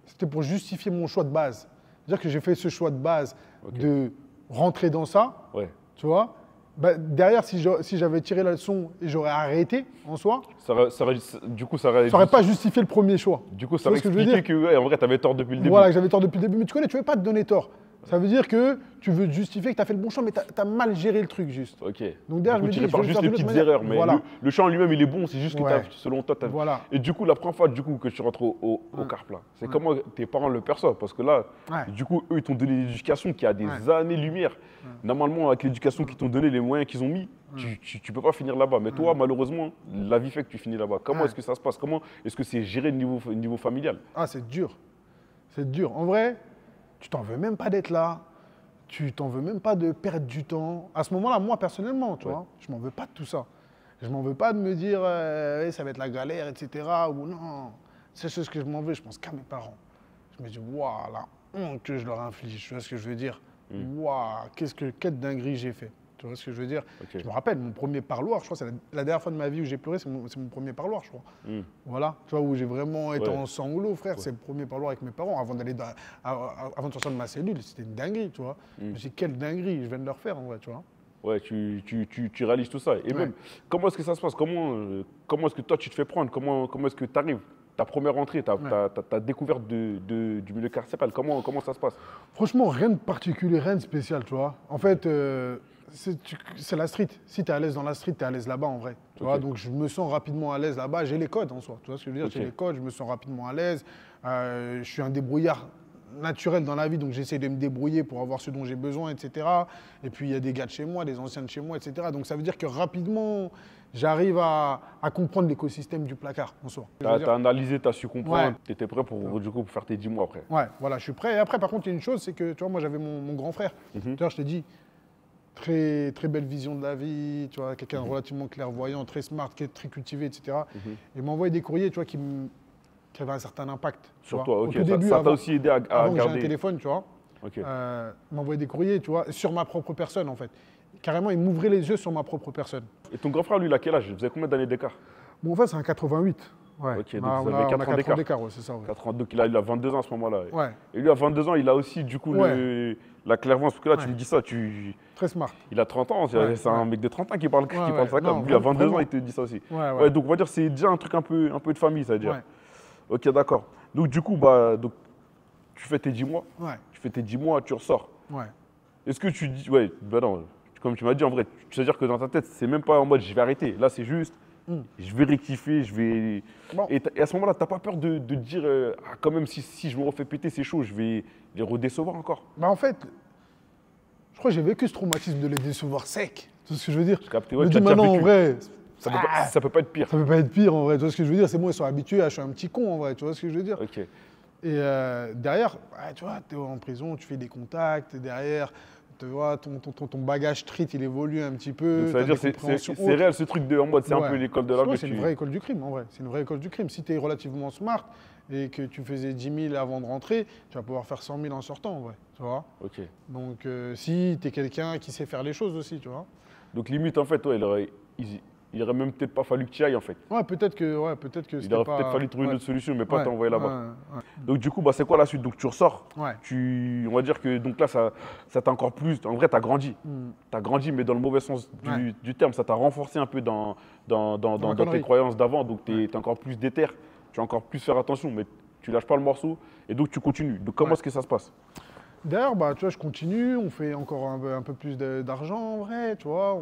C'était pour justifier mon choix de base. C'est-à-dire que j'ai fait ce choix de base de rentrer dans ça, tu vois. Bah, derrière, si j'avais tiré la leçon et j'aurais arrêté en soi, ça aurait pas justifié le premier choix. Du coup, ça aurait expliqué que, en vrai, tu avais tort depuis le début. Voilà, que j'avais tort depuis le début. Mais tu connais, tu ne veux pas te donner tort. Ça veut dire que tu veux justifier que tu as fait le bon choix, mais tu as mal géré le truc juste. Ok. Donc derrière, du coup, tu répares juste les petites erreurs. Mais le champ en lui-même, il est bon. C'est juste que selon toi, tu as… Voilà. Et du coup, la première fois que tu rentres au CARP, là, c'est comment tes parents le perçoivent? Parce que là, du coup, eux, ils t'ont donné l'éducation qui a des années-lumière. Normalement, avec l'éducation qu'ils t'ont donné, les moyens qu'ils ont mis, tu ne peux pas finir là-bas. Mais toi, malheureusement, la vie fait que tu finis là-bas. Comment est-ce que ça se passe? Comment est-ce que c'est géré au niveau familial? Ah, c'est dur. C'est dur. En vrai, tu t'en veux même pas d'être là. Tu t'en veux même pas de perdre du temps. À ce moment-là, moi, personnellement, tu vois, je m'en veux pas de tout ça. Je m'en veux pas de me dire ça va être la galère, etc. Ou non. C'est ce que je m'en veux. Je pense qu'à mes parents. Je me dis, waouh, la honte que je leur inflige. Tu vois ce que je veux dire? Waouh, quelle dinguerie j'ai fait. Tu vois ce que je veux dire? Je me rappelle, mon premier parloir, je crois que c'est la dernière fois de ma vie où j'ai pleuré, c'est mon premier parloir, je crois. Voilà, tu vois, où j'ai vraiment été en sanglots, frère. C'est le premier parloir avec mes parents avant avant de sortir de ma cellule. C'était une dinguerie, tu vois. Je me suis dit, quelle dinguerie, je viens de leur faire, en vrai, tu vois. Ouais, tu réalises tout ça. Et même, comment est-ce que ça se passe? Comment est-ce que toi, tu te fais prendre? Comment est-ce que tu arrives? Ta première entrée, ta découverte du milieu carcéral, comment ça se passe? Franchement, rien de particulier, rien de spécial, tu vois. En fait, c'est la street. Si tu es à l'aise dans la street, tu es à l'aise là-bas, en vrai. Tu vois, donc, je me sens rapidement à l'aise là-bas. J'ai les codes, en soi. Tu vois ce que je veux dire? J'ai les codes, je me sens rapidement à l'aise. Je suis un débrouillard naturel dans la vie, donc j'essaie de me débrouiller pour avoir ce dont j'ai besoin, etc. Et puis, il y a des gars de chez moi, des anciens de chez moi, etc. Donc, ça veut dire que rapidement, j'arrive à comprendre l'écosystème du placard, en soi. Tu as analysé, tu as su comprendre, tu étais prêt pour faire tes 10 mois après. Ouais, voilà, je suis prêt. Et après, par contre, il y a une chose, c'est que, tu vois, moi, j'avais mon grand frère. Tu vois, je t'ai dit, très, très belle vision de la vie, tu vois, quelqu'un de relativement clairvoyant, très smart, très cultivé, etc. Il m'a envoyé des courriers, tu vois, qui avait un certain impact. Sur toi, ok. Au tout début, ça t'a aussi aidé à avant garder. Que j'ai un téléphone, tu vois. Il m'a envoyé des courriers, tu vois, sur ma propre personne, en fait. Carrément, il m'ouvrait les yeux sur ma propre personne. Et ton grand frère, lui, il a quel âge? Vous avez combien d'années d'écart? Mon frère, c'est un 88. Ouais. Ok, donc vous avez 4 ans d'écart. Ouais, c'est ça. Ouais. 4 ans, donc il a 22 ans à ce moment-là. Ouais. Et lui, à 22 ans, il a aussi, du coup, la clairvoyance. Parce que là, tu me dis ça, Très smart. Il a 30 ans, c'est un mec de 30 ans qui parle ça comme. Lui, à 22 ans, il te dit ça aussi. Ouais, donc on va dire que c'est déjà un truc un peu de famille, ça veut dire. Ok, d'accord. Donc du coup, donc, tu fais tes 10 mois. Tu fais tes 10 mois, tu ressors. Est-ce que tu dis, non, comme tu m'as dit, en vrai, tu veux dire que dans ta tête, c'est même pas en mode je vais arrêter. Là, c'est juste, je vais rectifier, je vais. Bon. Et à ce moment-là, tu n'as pas peur de dire, quand même, si je me refais péter, c'est chaud, je vais les redécevoir encore? Bah en fait, je crois que j'ai vécu ce traumatisme de les décevoir sec. Tu vois ce que je veux dire? Ouais, me dis maintenant, en vrai. Ça peut pas être pire. Ça peut pas être pire, en vrai. Tu vois ce que je veux dire? C'est bon, ils sont habitués, je suis un petit con, en vrai. Tu vois ce que je veux dire? Ok. Et derrière, tu vois, tu es en prison, tu fais des contacts, derrière. Tu vois, ton bagage street, il évolue un petit peu. Donc, ça veut dire que c'est réel ce truc en mode, c'est un peu l'école de la rue. C'est une vraie école du crime, en vrai. C'est une vraie école du crime. Si tu es relativement smart et que tu faisais 10 000 avant de rentrer, tu vas pouvoir faire 100 000 en sortant, en vrai. Tu vois. Ok. Donc, si tu es quelqu'un qui sait faire les choses aussi, tu vois. Donc, limite, en fait, il aurait même peut-être pas fallu que tu y ailles, en fait. Ouais, peut-être que il aurait peut-être fallu trouver une autre solution, mais pas t'envoyer là-bas. Donc, du coup, c'est quoi la suite? Donc, tu ressors. On va dire que donc là, ça t'a encore plus. En vrai, tu as grandi. Tu as grandi, mais dans le mauvais sens du terme. Ça t'a renforcé un peu dans tes croyances d'avant. Donc, tu es encore plus déter. Tu vas encore plus faire attention, mais tu lâches pas le morceau. Et donc, tu continues. Donc, comment est-ce que ça se passe? D'ailleurs, tu vois, je continue. On fait encore un peu plus d'argent, en vrai, tu vois.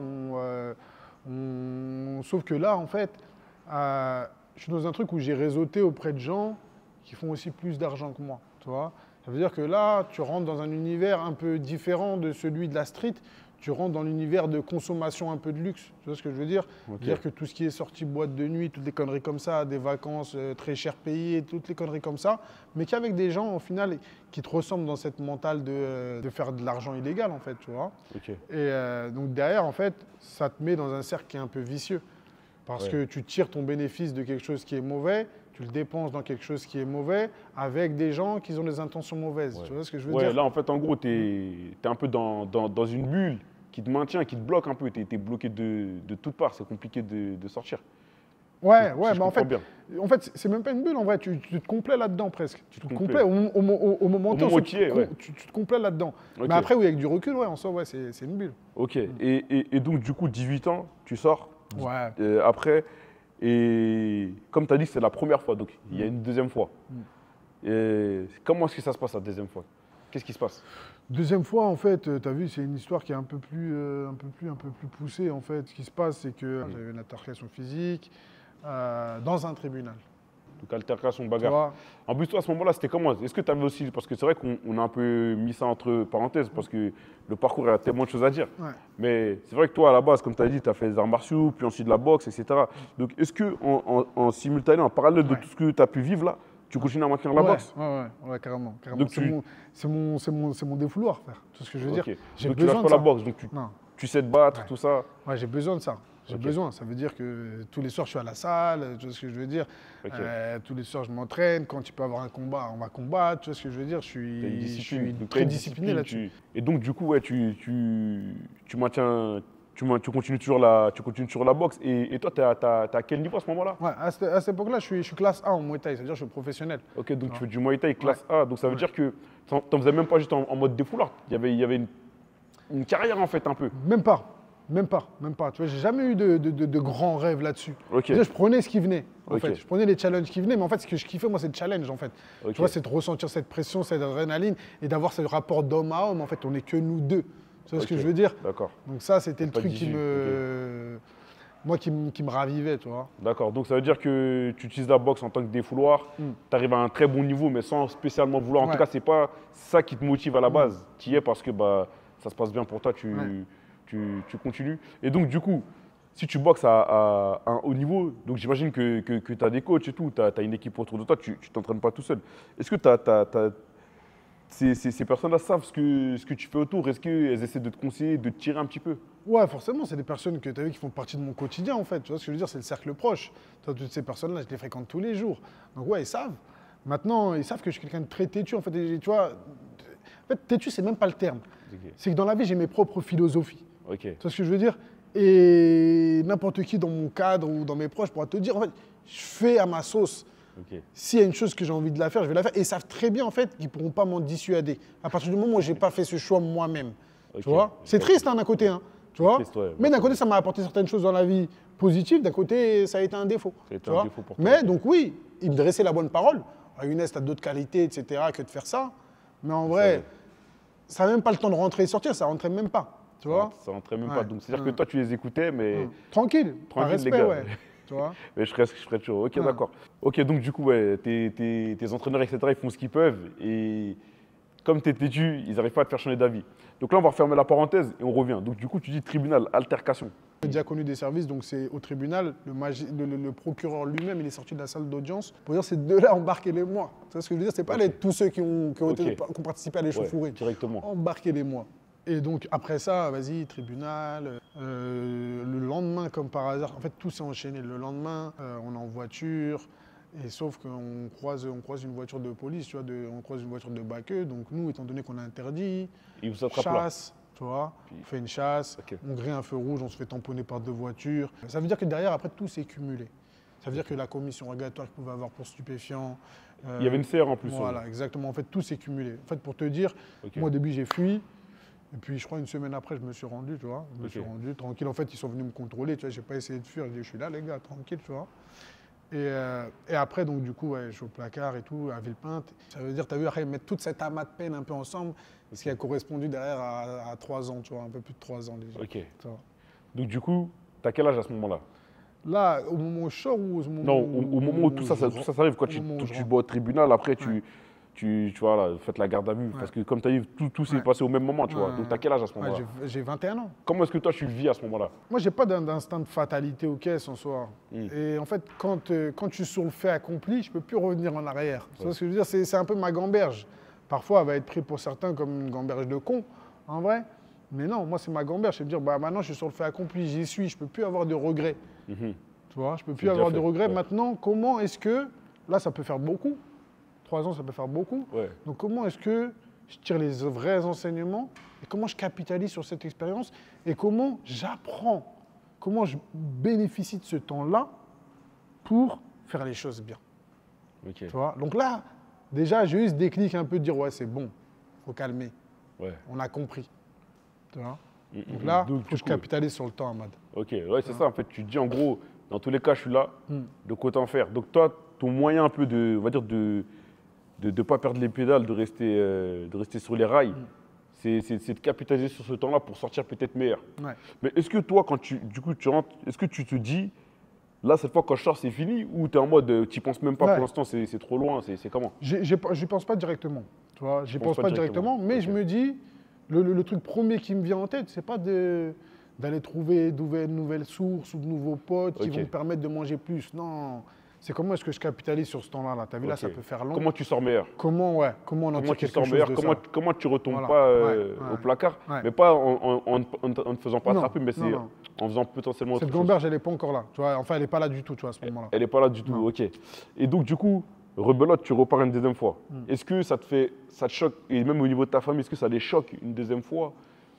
Sauf que là, en fait, je suis dans un truc où j'ai réseauté auprès de gens qui font aussi plus d'argent que moi, tu vois. Ça veut dire que là, tu rentres dans un univers un peu différent de celui de la street. Tu rentres dans l'univers de consommation un peu de luxe. Tu vois ce que je veux dire? Dire que tout ce qui est sorti boîte de nuit, toutes les conneries comme ça, des vacances très chères payées, toutes les conneries comme ça, mais qu'avec des gens, au final, qui te ressemblent dans cette mentale de faire de l'argent illégal, en fait, tu vois. Et donc derrière, en fait, ça te met dans un cercle qui est un peu vicieux. Parce que tu tires ton bénéfice de quelque chose qui est mauvais, tu le dépenses dans quelque chose qui est mauvais, avec des gens qui ont des intentions mauvaises. Tu vois ce que je veux dire? Là, en fait, en gros, tu es un peu dans une bulle qui te maintient, qui te bloque un peu. Tu es bloqué de toutes parts. C'est compliqué de sortir. Ouais, mais en fait, c'est même pas une bulle, en vrai. Tu te complais là-dedans, presque. Tu te complais au moment où tu te complais là-dedans. Mais après, oui, avec du recul, en soi, c'est une bulle. Ok. Et donc, du coup, 18 ans, tu sors. Ouais. Après, et comme tu as dit, c'est la première fois, donc il y a une deuxième fois. Et comment est-ce que ça se passe la deuxième fois? Qu'est-ce qui se passe? Deuxième fois, en fait, tu as vu, c'est une histoire qui est un peu plus poussée, en fait. Ce qui se passe, c'est que j'avais une altercation physique dans un tribunal. Donc altercation, bagarre. En plus, toi, à ce moment-là, c'était comment? Est-ce que tu avais aussi... Parce que c'est vrai qu'on a un peu mis ça entre parenthèses, parce que le parcours, il y a tellement de choses à dire. Mais c'est vrai que toi, à la base, comme tu as dit, tu as fait des arts martiaux, puis ensuite de la boxe, etc. Donc, est-ce qu'en simultané, en parallèle de tout ce que tu as pu vivre là, tu continues à maintenir la boxe? Ouais, carrément. C'est mon défouloir, frère. Tu vois ce que je veux dire? Donc tu lâches pas la boxe, donc tu sais te battre, tout ça. Ouais, j'ai besoin de ça. J'ai besoin. Ça veut dire que tous les soirs, je suis à la salle, tu vois ce que je veux dire. Tous les soirs, je m'entraîne. Quand tu peux avoir un combat, on va combattre. Tu vois ce que je veux dire. Je suis très discipliné là-dessus. Et donc, du coup, ouais, tu maintiens. Tu continues toujours la boxe. Et toi, tu à quel niveau à ce moment-là? Ouais, à cette époque-là, je suis classe A en Muay Thai, c'est-à-dire que je suis professionnel. Ok, donc tu fais du Muay Thai classe A. Donc ça veut dire que tu n'en faisais même pas juste en mode défoulard. Il y avait une carrière en fait, un peu. Même pas. Tu vois, j'ai jamais eu de grands rêves là-dessus. Je prenais ce qui venait. En fait, je prenais les challenges qui venaient, mais en fait, ce que je kiffais, moi, c'est le challenge, en fait. Tu vois, c'est de ressentir cette pression, cette adrénaline et d'avoir ce rapport d'homme à homme. En fait, on n'est que nous deux. Tu vois ce que je veux dire? D'accord. Donc ça, c'était le truc qui me ravivait, tu vois. D'accord. Donc ça veut dire que tu utilises la boxe en tant que défouloir, tu arrives à un très bon niveau, mais sans spécialement vouloir. En tout cas, c'est pas ça qui te motive à la base. Tu y es parce que ça se passe bien pour toi, tu continues. Et donc, du coup, si tu boxes à un haut niveau, donc j'imagine que tu as des coachs et tout, tu as une équipe autour de toi, tu ne t'entraînes pas tout seul. Est-ce que ces personnes-là savent ce que tu fais autour? Est-ce qu'elles essaient de te conseiller, de te tirer un petit peu? Ouais, forcément, c'est des personnes que tu as vu qui font partie de mon quotidien, en fait. Tu vois ce que je veux dire? C'est le cercle proche. Toutes ces personnes-là, je les fréquente tous les jours. Donc, ouais, ils savent. Maintenant, ils savent que je suis quelqu'un de très têtu, en fait. Et, tu vois, en fait, têtu, c'est même pas le terme. C'est que dans la vie, j'ai mes propres philosophies. Tu vois ce que je veux dire? Et n'importe qui dans mon cadre ou dans mes proches pourra te dire, en fait, je fais à ma sauce. S'il y a une chose que j'ai envie de la faire, je vais la faire. Et ils savent très bien, en fait, qu'ils ne pourront pas m'en dissuader. À partir du moment où je n'ai pas fait ce choix moi-même. Tu vois? C'est triste, hein, d'un côté. Hein, tu vois? Triste, ouais, mais d'un côté, ça m'a apporté certaines choses dans la vie positives. D'un côté, ça a été un défaut. Ça a été un défaut pour toi. Mais donc, oui, ils me dressaient la bonne parole. Younes, tu as d'autres qualités, etc., que de faire ça. Mais en vrai, ça n'a même pas le temps de rentrer et sortir. Ça ne rentrait même pas. Tu vois? Ça rentrait même pas. Donc, c'est-à-dire que toi, tu les écoutais, mais. Tranquille, par respect, les gars. ouais. Tu vois? Mais je serais toujours. Ok, d'accord. Ok, donc du coup, ouais, tes entraîneurs, etc., ils font ce qu'ils peuvent. Et comme tu es têtu, ils n'arrivent pas à te faire changer d'avis. Donc là, on va refermer la parenthèse et on revient. Donc du coup, tu dis tribunal, altercation. J'ai déjà connu des services, donc c'est au tribunal. Le procureur lui-même, il est sorti de la salle d'audience pour dire ces deux-là, embarquez-les-moi. Tu vois ce que je veux dire? C'est pas tous ceux qui ont participé à l'échauffourée. Directement. Embarquez-les-moi. Et donc, après ça, vas-y, tribunal. Le lendemain, comme par hasard, en fait, tout s'est enchaîné. Le lendemain, on est en voiture. Et sauf qu'on croise une voiture de police, tu vois, on croise une voiture de Baqueux. Donc, nous, étant donné qu'on est interdit, chasse, tu vois, on fait une chasse, on grille un feu rouge, on se fait tamponner par deux voitures. Ça veut dire que derrière, après, tout s'est cumulé. Ça veut dire que la commission rogatoire qu'il pouvait avoir pour stupéfiants. Il y avait une CR en plus. Voilà, exactement. En fait, tout s'est cumulé. En fait, pour te dire, moi, au début, j'ai fui. Et puis, je crois, une semaine après, je me suis rendu, tu vois. Je me suis rendu tranquille. En fait, ils sont venus me contrôler, tu vois. J'ai pas essayé de fuir. J'ai dit, je suis là, les gars, tranquille, tu vois. Et après, donc, du coup, ouais, je suis au placard et tout, à Villepinte. Ça veut dire, tu as vu, après, mettre toute cette amas de peine un peu ensemble, ce qui a correspondu derrière à 3 ans, tu vois, un peu plus de 3 ans déjà. Ok. Donc, du vois. Tu as quel âge à ce moment-là? Là, au moment où je sors ou au moment Non, au moment où tout ça s'arrive, quand tu vas au tribunal, après, tu vois, là, faites la garde à vue. Parce que comme tu as dit, tout s'est passé au même moment, tu vois. Donc, tu as quel âge à ce moment-là? J'ai 21 ans. Comment est-ce que toi, tu le vis à ce moment-là? Moi, j'ai pas d'instinct de fatalité au caisse en soi. Et en fait, quand je suis sur le fait accompli, je peux plus revenir en arrière. Tu vois ce que je veux dire? C'est un peu ma gamberge. Parfois, elle va être prise pour certains comme une gamberge de con, en vrai. Mais non, moi, c'est ma gamberge. C'est de dire, bah, maintenant, je suis sur le fait accompli, j'y suis, je peux plus avoir de regrets. Tu vois, je peux plus avoir de regrets. Maintenant, comment est-ce que, là, ça peut faire beaucoup. 3 ans, ça peut faire beaucoup. Donc, comment est-ce que je tire les vrais enseignements et comment je capitalise sur cette expérience et comment j'apprends, comment je bénéficie de ce temps-là pour faire les choses bien. Tu vois? Donc là, déjà, j'ai eu ce déclic un peu de dire, ouais, c'est bon, il faut calmer. On a compris. Tu vois? Donc là, il faut que je capitalise sur le temps, Ahmad. Ok, ouais, c'est ça. En fait, tu te dis, en gros, dans tous les cas, je suis là, de quoi t'en faire. Donc toi, ton moyen un peu on va dire, de ne pas perdre les pédales, de rester sur les rails, c'est de capitaliser sur ce temps-là pour sortir peut-être meilleur. Mais est-ce que toi, quand tu rentres, est-ce que tu te dis, là, cette fois, quand je sors, c'est fini, ou tu es en mode, tu n'y penses même pas pour l'instant, c'est trop loin, c'est comment? Je n'y pense pas directement. Tu vois, j'y pense pas directement, mais je me dis, le truc premier qui me vient en tête, c'est pas d'aller trouver de nouvelles sources ou de nouveaux potes qui vont me permettre de manger plus. Non, c'est comment est-ce que je capitalise sur ce temps-là. Tu as vu, là, ça peut faire long. Comment tu sors meilleur? Comment on en tire quelque chose de ça. Comment tu retombes pas au placard, mais pas en ne faisant pas attraper, mais c'est en faisant potentiellement autre chose. Cette gamberge, elle n'est pas encore là. Tu vois, enfin, elle n'est pas là du tout, tu vois, à ce moment-là. Elle n'est pas là du tout, ok. Et donc, du coup, rebelote, tu repars une deuxième fois. Est-ce que ça te choque, et même au niveau de ta famille, est-ce que ça les choque une deuxième fois?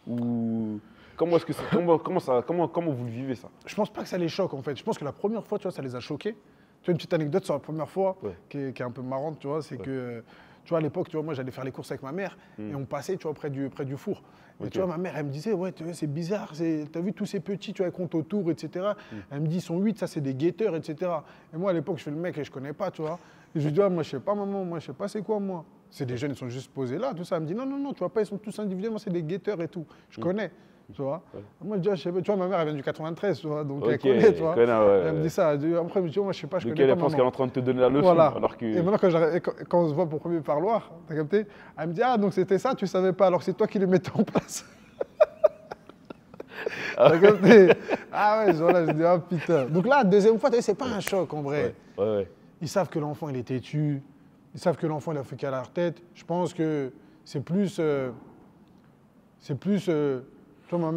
Ou comment vous le vivez ça? Je pense pas que ça les choque en fait. Je pense que la première fois, tu vois, ça les a choqués. Tu vois, une petite anecdote sur la première fois qui est un peu marrante, tu vois, c'est que, tu vois, à l'époque, tu vois, moi, j'allais faire les courses avec ma mère et on passait, tu vois, près du four. Et tu vois, ma mère, elle me disait, ouais, c'est bizarre, t'as vu tous ces petits, tu vois, ils comptent autour, etc. Elle me dit, ils sont 8, ça, c'est des guetteurs, etc. Et moi, à l'époque, je fais le mec et je connais pas, tu vois. Et je lui dis, moi, je sais pas, maman, moi, je sais pas, c'est quoi, moi. C'est des jeunes, ils sont juste posés là, tout ça. Elle me dit, non, tu vois pas, ils sont tous individuellement, c'est des guetteurs et tout. Je connais. Tu vois, moi je dis, je sais pas, tu vois, ma mère elle vient du 93, tu vois, donc elle connaît, tu vois. Elle me dit ça. Après, elle me dit, moi je sais pas, je connais pas. Elle pense qu'elle est en train de te donner la leçon. Voilà. Alors que... Et maintenant, quand on se voit pour premier parloir, t'as capté, elle me dit, ah, donc c'était ça, tu savais pas, alors c'est toi qui le mettais en place. T'as capté? Ah ouais, voilà, je dis, ah putain. Donc là, deuxième fois, c'est pas un choc en vrai. Ils savent que l'enfant il est têtu, ils savent que l'enfant il a fait qu'à la tête. Je pense que c'est plus. Tu vois,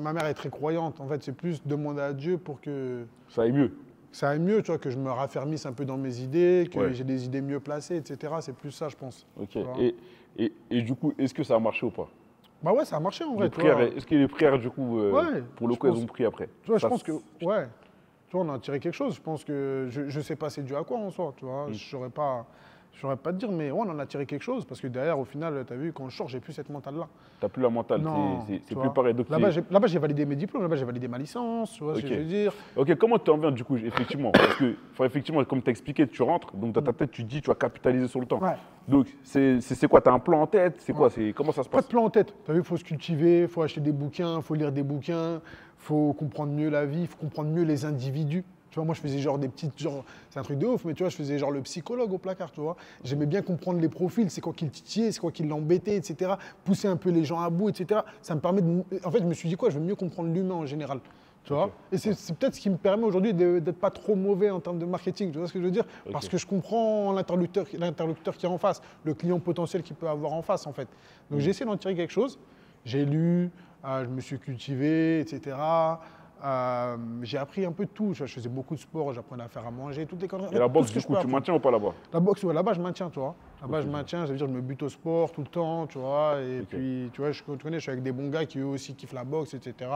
ma mère est très croyante. En fait, c'est plus demander à Dieu pour que ça aille mieux. Ça aille mieux, tu vois, que je me raffermisse un peu dans mes idées, que j'ai des idées mieux placées, etc. C'est plus ça, je pense. Ok. Et du coup, est-ce que ça a marché ou pas? Bah ouais, ça a marché en vrai. Est-ce que les prières, du coup, pour le coup, elles ont pris après? Tu vois, je pense que, ouais. Tu vois, on a tiré quelque chose. Je pense que je sais pas c'est dû à quoi en soi, tu vois. Je saurais pas te dire, mais ouais, on en a tiré quelque chose. Parce que derrière, au final, tu as vu, quand je sors, j'ai plus cette mentale-là. Tu n'as plus la mentale, c'est plus pareil. Là-bas, j'ai validé mes diplômes, là-bas, j'ai validé ma licence, tu vois ce que je veux dire. Ok, comment tu en viens, du coup, effectivement? Parce que, effectivement, comme tu as expliqué, tu rentres, donc dans ta tête, tu dis, tu vas capitaliser sur le temps. Ouais. Donc, c'est quoi? Tu as un plan en tête? C'est quoi? Comment ça se passe? Pas de plan en tête. Tu as vu, il faut se cultiver, il faut acheter des bouquins, il faut lire des bouquins, il faut comprendre mieux la vie, il faut comprendre mieux les individus. Tu vois, moi, je faisais genre des petites, c'est un truc de ouf, mais tu vois, je faisais genre le psychologue au placard, tu vois. J'aimais bien comprendre les profils, c'est quoi qui le titillait, c'est quoi qui l'embêtait, etc. Pousser un peu les gens à bout, etc. Ça me permet de... En fait, je me suis dit quoi, je veux mieux comprendre l'humain en général, tu vois. Et c'est peut-être ce qui me permet aujourd'hui d'être pas trop mauvais en termes de marketing, tu vois ce que je veux dire? Parce que je comprends l'interlocuteur qui est en face, le client potentiel qu'il peut avoir en face, en fait. Donc, j'ai essayé d'en tirer quelque chose. J'ai lu, je me suis cultivé, etc. J'ai appris un peu de tout. Je faisais beaucoup de sport, j'apprenais à faire à manger, toutes les conneries. Et la boxe, du coup, tu maintiens ou pas là-bas? La boxe, ouais, là-bas, je maintiens, tu vois. Là-bas, je maintiens, ça veut dire que je me bute au sport tout le temps, tu vois. Et puis, tu vois, tu connais, je suis avec des bons gars qui eux aussi kiffent la boxe, etc.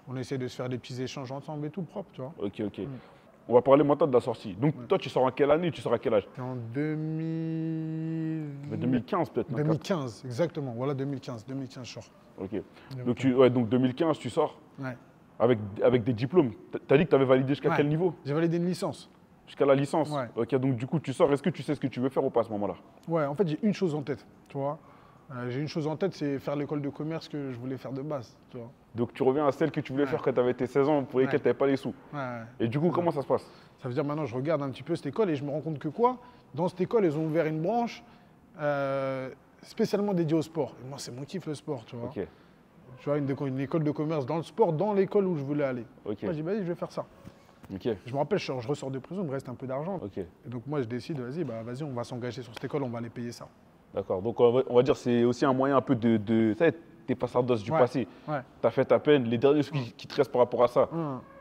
On essaie de se faire des petits échanges ensemble et tout propre, tu vois. Ok. On va parler maintenant de la sortie. Donc, toi, tu sors en quelle année? Tu sors à quel âge? En 2015 peut-être. 2015, exactement. Voilà, 2015 je sors. Ok. Donc 2015, tu sors? Ouais. Avec des diplômes. Tu as dit que tu avais validé jusqu'à quel niveau? J'ai validé une licence. Jusqu'à la licence? Ouais. Ok, donc du coup, tu sors. Est-ce que tu sais ce que tu veux faire ou pas à ce moment-là? Ouais, en fait, j'ai une chose en tête, tu vois. J'ai une chose en tête, c'est faire l'école de commerce que je voulais faire de base, tu vois. Donc tu reviens à celle que tu voulais faire quand tu avais tes 16 ans, pour lesquelles tu n'avais pas les sous. Et du coup, comment ça se passe? Ça veut dire maintenant, je regarde un petit peu cette école et je me rends compte que quoi? Dans cette école, ils ont ouvert une branche spécialement dédiée au sport. Et moi, c'est mon kiff, le sport, tu vois. Tu vois, une école de commerce dans le sport, dans l'école où je voulais aller. Moi, j'ai dit, vas-y, je vais faire ça. Je me rappelle, je ressors de prison, il me reste un peu d'argent. Et donc moi, je décide, vas-y, on va s'engager sur cette école, on va aller payer ça. D'accord, donc on va dire que c'est aussi un moyen un peu de ça, t'es passeur d'os du passé. Tu as fait ta peine, les derniers trucs qui te restent par rapport à ça,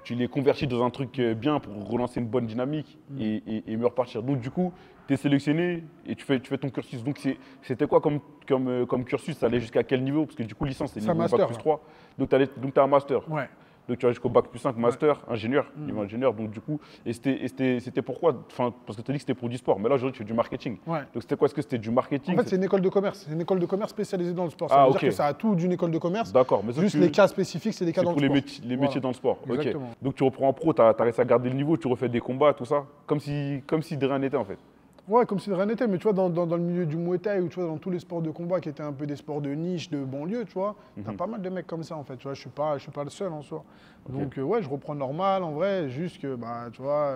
tu les convertis dans un truc bien pour relancer une bonne dynamique et mieux repartir. Donc du coup, tu es sélectionné et tu fais ton cursus. Donc c'était quoi comme cursus? Ça allait jusqu'à quel niveau? Parce que du coup, licence, c'est niveau bac plus 3. Donc tu as un master. Ouais. Donc tu vas jusqu'au bac plus 5, master, ingénieur, niveau ingénieur. Donc du coup, et c'était pourquoi? Enfin, parce que tu as dit que c'était pour du sport, mais là aujourd'hui tu fais du marketing. Donc c'était quoi? Est-ce que c'était du marketing? En fait, c'est une école de commerce. C'est une école de commerce spécialisée dans le sport. Ça veut dire que ça a tout d'une école de commerce. D'accord, mais juste les cas spécifiques, c'est des cas dans le sport. C'est pour les métiers dans le sport. Exactement. Donc tu reprends en pro, tu as réussi à garder le niveau, tu refais des combats, tout ça, comme si de rien n'était en fait. Ouais, comme si de rien n'était, mais tu vois, dans le milieu du Muay Thai ou tu vois, dans tous les sports de combat qui étaient un peu des sports de niche, de banlieue, tu vois, t'as pas mal de mecs comme ça en fait, tu vois, je suis pas le seul en soi. Donc ouais, je reprends normal en vrai, juste que, tu vois,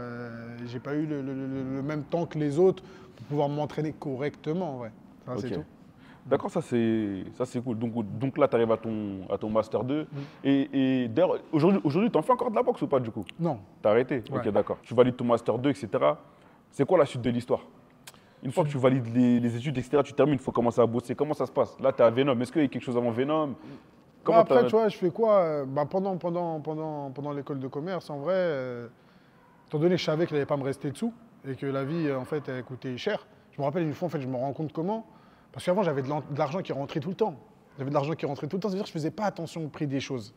j'ai pas eu le même temps que les autres pour pouvoir m'entraîner correctement en vrai. Ça, c'est tout. D'accord, ça c'est cool. Donc là, tu arrives à ton Master 2. Et d'ailleurs, aujourd'hui, tu en fais encore de la boxe ou pas du coup? Non. Tu as arrêté? Ouais. Ok, d'accord. Tu valides ton Master 2, etc. C'est quoi la suite de l'histoire? Une fois que tu valides les études, etc., tu termines, il faut commencer à bosser. Comment ça se passe? Là, tu es à Venom. Est-ce qu'il y a quelque chose avant Venom? Après, tu vois, je fais quoi pendant l'école de commerce, en vrai, étant donné que je savais qu'il n'allait pas me rester dessous et que la vie, en fait, elle coûtait cher. Je me rappelle une fois, en fait, je me rends compte comment. Parce qu'avant, j'avais de l'argent qui rentrait tout le temps. J'avais de l'argent qui rentrait tout le temps, c'est-à-dire que je ne faisais pas attention au prix des choses.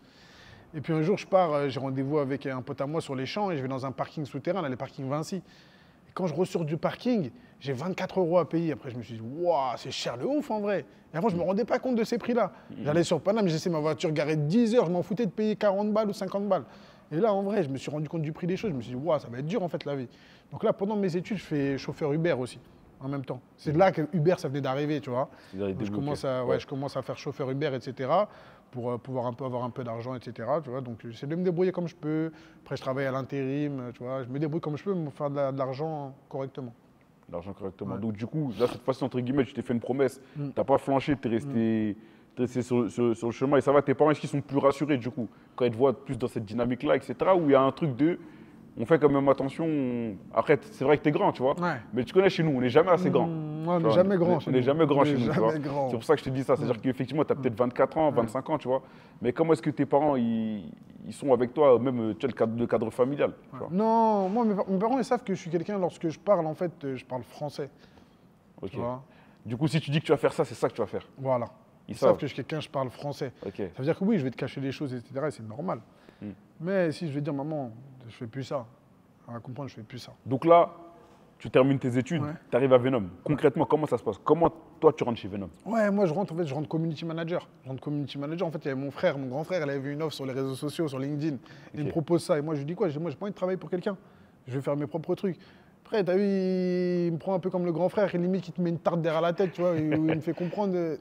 Et puis un jour, je pars, j'ai rendez-vous avec un pote à moi sur les champs et je vais dans un parking souterrain, là, les parkings Vinci. Et quand je ressors du parking, j'ai 24 € à payer. Après, je me suis dit, waouh, c'est cher de ouf en vrai. Et avant, je ne me rendais pas compte de ces prix-là. J'allais sur Paname, j'ai laissé ma voiture garée 10 heures, je m'en foutais de payer 40 balles ou 50 balles. Et là, en vrai, je me suis rendu compte du prix des choses. Je me suis dit, waouh, ça va être dur en fait la vie. Donc là, pendant mes études, je fais chauffeur Uber aussi, en même temps. C'est de là que Uber, ça venait d'arriver, tu vois. Je commence à faire chauffeur Uber, etc. pour pouvoir avoir un peu d'argent, etc. Tu vois. Donc j'essaie de me débrouiller comme je peux. Après, je travaille à l'intérim, tu vois. Je me débrouille comme je peux pour faire de l'argent correctement. L'argent correctement. Ouais. Donc du coup, là, cette fois-ci, entre guillemets, tu t'es fait une promesse. Tu n'as pas flanché, tu es resté sur le chemin. Et ça va, tes parents, est-ce qu'ils sont plus rassurés, du coup, quand ils te voient plus dans cette dynamique-là, etc. Ou il y a un truc de... On fait quand même attention. Après, c'est vrai que tu es grand, tu vois. Ouais. Mais tu connais chez nous, on n'est jamais assez grand. On n'est jamais grand chez nous. On n'est jamais grand chez nous. C'est pour ça que je te dis ça. C'est-à-dire qu'effectivement, tu as peut-être 24 ans, 25 ans, tu vois. Mais comment est-ce que tes parents, ils sont avec toi, même tu as le cadre familial, tu vois? Non, moi, mes parents, ils savent que je suis quelqu'un, lorsque je parle, en fait, je parle français. Ok. Du coup, si tu dis que tu vas faire ça, c'est ça que tu vas faire. Voilà. Ils savent que je suis quelqu'un, je parle français. Okay. Ça veut dire que oui, je vais te cacher des choses, etc. Et c'est normal. Mais si je vais dire, maman, je fais plus ça. On va comprendre, je fais plus ça. Donc là, tu termines tes études, tu arrives à Venom. Concrètement, comment ça se passe? Comment toi, tu rentres chez Venom? Ouais, moi, je rentre community manager. En fait, il y avait mon frère, mon grand frère, il avait vu une offre sur les réseaux sociaux, sur LinkedIn. Il me propose ça. Et moi, je lui dis quoi? Moi, j'ai pas envie de travailler pour quelqu'un. Je vais faire mes propres trucs. Après, t'as vu, il me prend un peu comme le grand frère. Et limite, il te met une tarte derrière la tête, tu vois. Il me fait comprendre,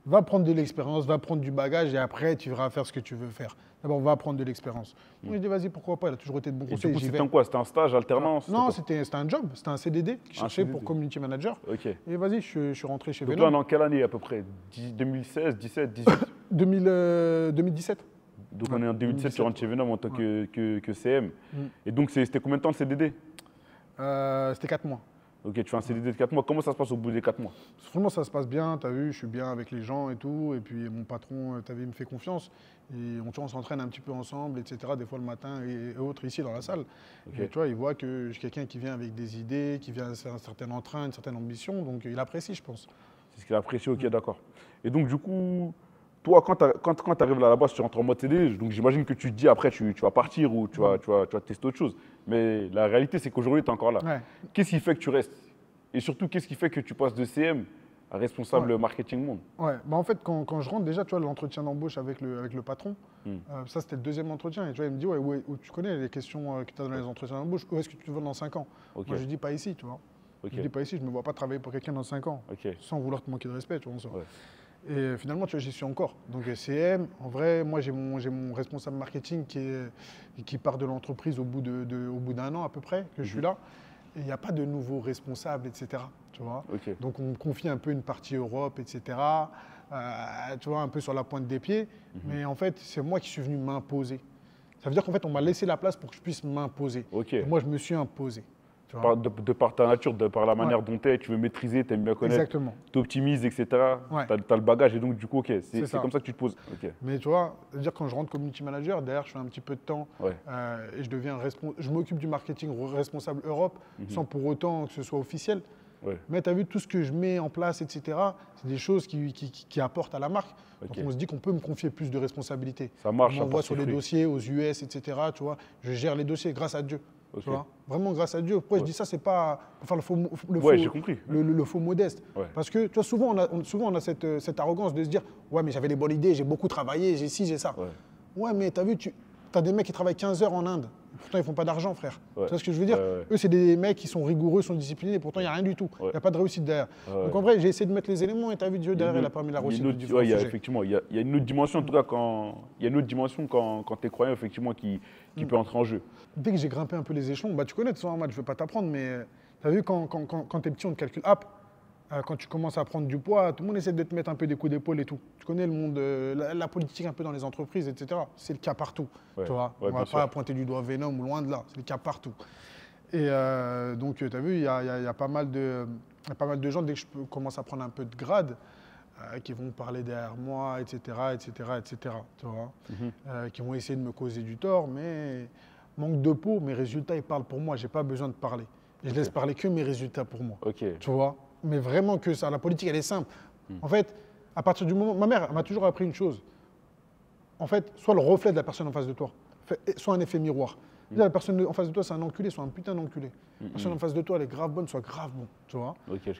va prendre de l'expérience, va prendre du bagage et après, tu verras faire ce que tu veux faire. D'abord, on va prendre de l'expérience. Moi, je dis, vas-y, pourquoi pas, il a toujours été de bon conseil. C'était quoi? C'était un stage, alternance? Non, c'était un job, c'était un CDD que je cherchais pour community manager. Okay. Et vas-y, je suis rentré chez Venom. Donc là, dans quelle année à peu près? 2016, 17, 18 2017. Donc on est en 2017, tu rentres chez Venom en tant que CM. Et donc, c'était combien de temps le CDD? C'était 4 mois. Ok, tu fais un CDD de 4 mois. Comment ça se passe au bout des 4 mois? Franchement, ça se passe bien, tu as vu, je suis bien avec les gens et tout. Et puis mon patron, tu as vu, il me fait confiance. Et on s'entraîne un petit peu ensemble, etc. Des fois le matin et autres ici dans la salle. Okay. Et tu vois, il voit que je suis quelqu'un qui vient avec des idées, qui vient avec un certain entrain, une certaine ambition. Donc il apprécie, je pense. C'est ce qu'il apprécie, ok, d'accord. Et donc du coup, toi, quand tu arrives là là-bas, tu rentres en mode CDD, donc j'imagine que tu te dis après, tu vas partir ou tu vas tester autre chose. Mais la réalité, c'est qu'aujourd'hui, tu es encore là. Ouais. Qu'est-ce qui fait que tu restes? Et surtout, qu'est-ce qui fait que tu passes de CM à responsable marketing monde? Ouais, bah en fait, quand je rentre, déjà, tu vois, l'entretien d'embauche avec le patron, ça, c'était le deuxième entretien. Et tu vois, il me dit, ouais, tu connais les questions que tu as dans les entretiens d'embauche, où est-ce que tu te vois dans 5 ans? Moi, je dis pas ici, tu vois. Je dis pas ici, je ne me vois pas travailler pour quelqu'un dans 5 ans, sans vouloir te manquer de respect, tu vois. Et finalement, tu vois, j'y suis encore. Donc CM, en vrai, moi j'ai mon responsable marketing qui part de l'entreprise au bout d'un an à peu près que je suis là. Et il n'y a pas de nouveaux responsables, etc. Tu vois. Donc on me confie un peu une partie Europe, etc. Tu vois, un peu sur la pointe des pieds. Mais en fait, c'est moi qui suis venu m'imposer. Ça veut dire qu'en fait, on m'a laissé la place pour que je puisse m'imposer. Et moi, je me suis imposé. De par ta nature, de par la manière dont tu es, tu veux maîtriser, tu aimes bien connaître, tu optimises, etc. Tu as le bagage et donc du coup, c'est comme ça que tu te poses. Mais tu vois, c'est-à-dire quand je rentre community manager, derrière, je fais un petit peu de temps et je m'occupe du marketing responsable Europe sans pour autant que ce soit officiel. Mais tu as vu tout ce que je mets en place, etc. C'est des choses qui apportent à la marque. Donc on se dit qu'on peut me confier plus de responsabilités. Ça marche. On m'envoie sur les dossiers aux US, etc. Tu vois, je gère les dossiers grâce à Dieu. Tu vois, vraiment grâce à Dieu. Pourquoi je dis ça? C'est pas pour faire le faux modeste. Parce que tu vois, souvent on a cette arrogance de se dire ouais, mais j'avais des bonnes idées, j'ai beaucoup travaillé, j'ai ci, j'ai ça. Ouais, mais tu as vu, tu as des mecs qui travaillent 15 heures en Inde. Pourtant, ils ne font pas d'argent, frère. Tu vois ce que je veux dire? Eux, c'est des mecs qui sont rigoureux, sont disciplinés, et pourtant, il n'y a rien du tout. Il n'y a pas de réussite derrière. Donc, en vrai, j'ai essayé de mettre les éléments, et tu as vu, Dieu derrière, il a permis la réussite. Effectivement, il y a une autre dimension, en tout cas, il y a une autre dimension quand tu es croyant, effectivement, qui peut entrer en jeu. Dès que j'ai grimpé un peu les échelons, bah, tu connais, de toute façon, je ne vais pas t'apprendre, mais tu as vu, quand tu es petit, on te calcule. quand tu commences à prendre du poids, tout le monde essaie de te mettre un peu des coups d'épaule et tout. Tu connais le monde, la politique un peu dans les entreprises, etc. C'est le cas partout. Tu vois, on ne va pas pointer du doigt Venom ou loin de là. C'est le cas partout. Et donc, tu as vu, il y a pas mal de gens, dès que je commence à prendre un peu de grade, qui vont parler derrière moi, etc., tu vois, qui vont essayer de me causer du tort, mais manque de peau, mes résultats, ils parlent pour moi, j'ai pas besoin de parler. Et je laisse parler que mes résultats pour moi, tu vois, mais vraiment que ça. La politique, elle est simple. En fait, à partir du moment, ma mère elle m'a toujours appris une chose, en fait, soit le reflet de la personne en face de toi, soit un effet miroir. La personne en face de toi, c'est un enculé, soit un putain d'enculé. La personne en face de toi, elle est grave bonne, soit grave bon, tu vois.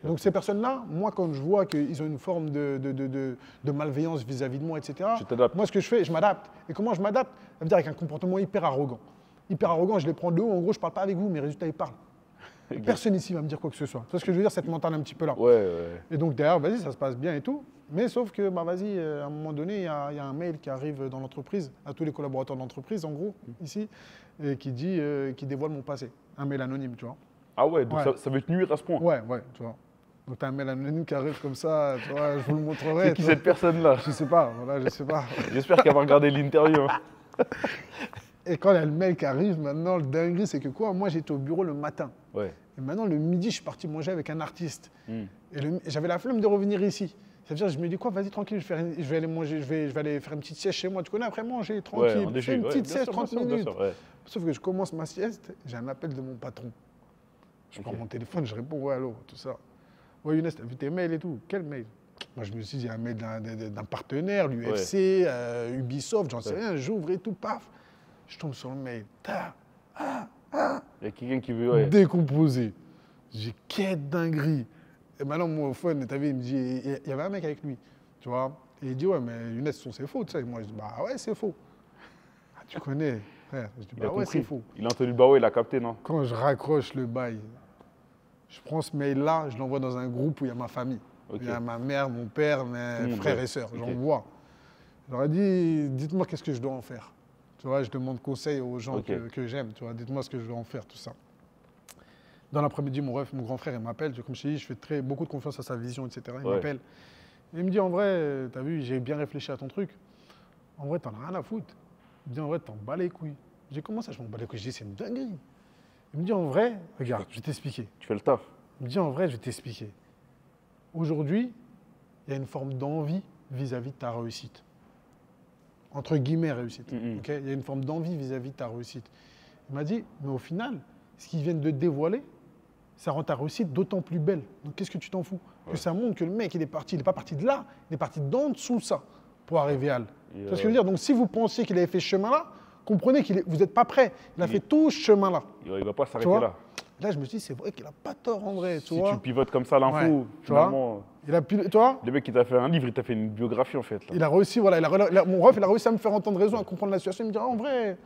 Donc ces personnes-là, moi, quand je vois qu'ils ont une forme de malveillance vis-à-vis de moi, etc., moi, ce que je fais, je m'adapte. Et comment je m'adapte? Ça veut dire avec un comportement hyper arrogant. Hyper arrogant, je les prends de haut, en gros, je ne parle pas avec vous, mes résultats, ils parlent. Personne ici va me dire quoi que ce soit. Tu vois ce que je veux dire, cette mentale un petit peu là. Et donc derrière, vas-y, ça se passe bien et tout. Mais sauf que, bah vas-y, à un moment donné, il y a un mail qui arrive dans l'entreprise, à tous les collaborateurs de l'entreprise, en gros, ici, et qui dévoile mon passé. Un mail anonyme, tu vois. Ah ouais, donc ça veut te nuire à ce point. Ouais, tu vois. Donc tu as un mail anonyme qui arrive comme ça, tu vois, je vous le montrerai. C'est qui cette personne-là? Je sais pas, voilà, je sais pas. J'espère qu'elle va regarder l'interview. Et quand il y a le mail qui arrive, maintenant, le dinguerie, c'est que quoi? Moi, j'étais au bureau le matin. Et maintenant, le midi, je suis parti manger avec un artiste. Et j'avais la flemme de revenir ici. C'est-à-dire, je me dis quoi, vas-y, tranquille, je vais aller manger, je vais aller faire une petite sieste chez moi. Tu connais, après manger, tranquille. Je fais une petite sieste, 30 minutes. Sauf que je commence ma sieste, j'ai un appel de mon patron. Je prends mon téléphone, je réponds, ouais, allô, tout ça. Ouais, Younes, t'as vu tes mails et tout? Quel mail? Moi, je me suis dit, il y a un mail d'un partenaire, l'UFC, Ubisoft, j'en sais rien. J'ouvre et tout, paf. Je tombe sur le mail. Il y a quelqu'un qui veut. Décomposer. J'ai quelle dinguerie. Et maintenant, mon phone, t'as vu, il me dit, il y avait un mec avec lui, tu vois. Et il dit, ouais, mais Younes, c'est faux, tu sais. Et moi, je dis, bah ouais, c'est faux. Ah, tu connais. Ouais. Je dis, bah ouais, c'est faux. Il a entendu le bah ouais, il a capté, non? Quand je raccroche le bail, je prends ce mail-là, je l'envoie dans un groupe où il y a ma famille. Il y a ma mère, mon père, mes frères et sœurs. J'envoie. Je leur ai dit, dites-moi qu'est-ce que je dois en faire. Tu vois, je demande conseil aux gens que j'aime. Tu vois, dites-moi ce que je dois en faire, tout ça. Dans l'après-midi, mon grand frère, il m'appelle. Comme je t'ai dit, je fais beaucoup de confiance à sa vision, etc. Il m'appelle. Il me dit, en vrai, t'as vu, j'ai bien réfléchi à ton truc. En vrai, t'en as rien à foutre. Il me dit, en vrai, t'en bats les couilles. J'ai comment ça, je m'en bats les couilles? Je dis, c'est une dinguerie. Il me dit, en vrai, regarde, je vais t'expliquer. Tu fais le taf. Il me dit, en vrai, je vais t'expliquer. Aujourd'hui, il y a une forme d'envie vis-à-vis de ta réussite. Entre guillemets, réussite. Il y a une forme d'envie vis-à-vis de ta réussite. Il m'a dit, mais au final, ce qu'ils viennent de dévoiler, ça rend ta réussite d'autant plus belle. Donc qu'est-ce que tu t'en fous? Que ça montre que le mec, il n'est pas parti de là, il est parti d'en dessous ça pour arriver à. Tu vois ce que je veux dire? Donc si vous pensiez qu'il avait fait ce chemin-là, comprenez que vous n'êtes pas prêt. Il a fait tout ce chemin-là. Il ne va pas s'arrêter là. Là, je me suis dit, c'est vrai qu'il n'a pas tort en vrai. Si tu pivotes comme ça l'info, finalement. Le mec qui t'a fait un livre, il t'a fait une biographie en fait. Là. Il a réussi, voilà, mon ref, il a réussi à me faire entendre raison, à comprendre la situation. Il me dit, en vrai,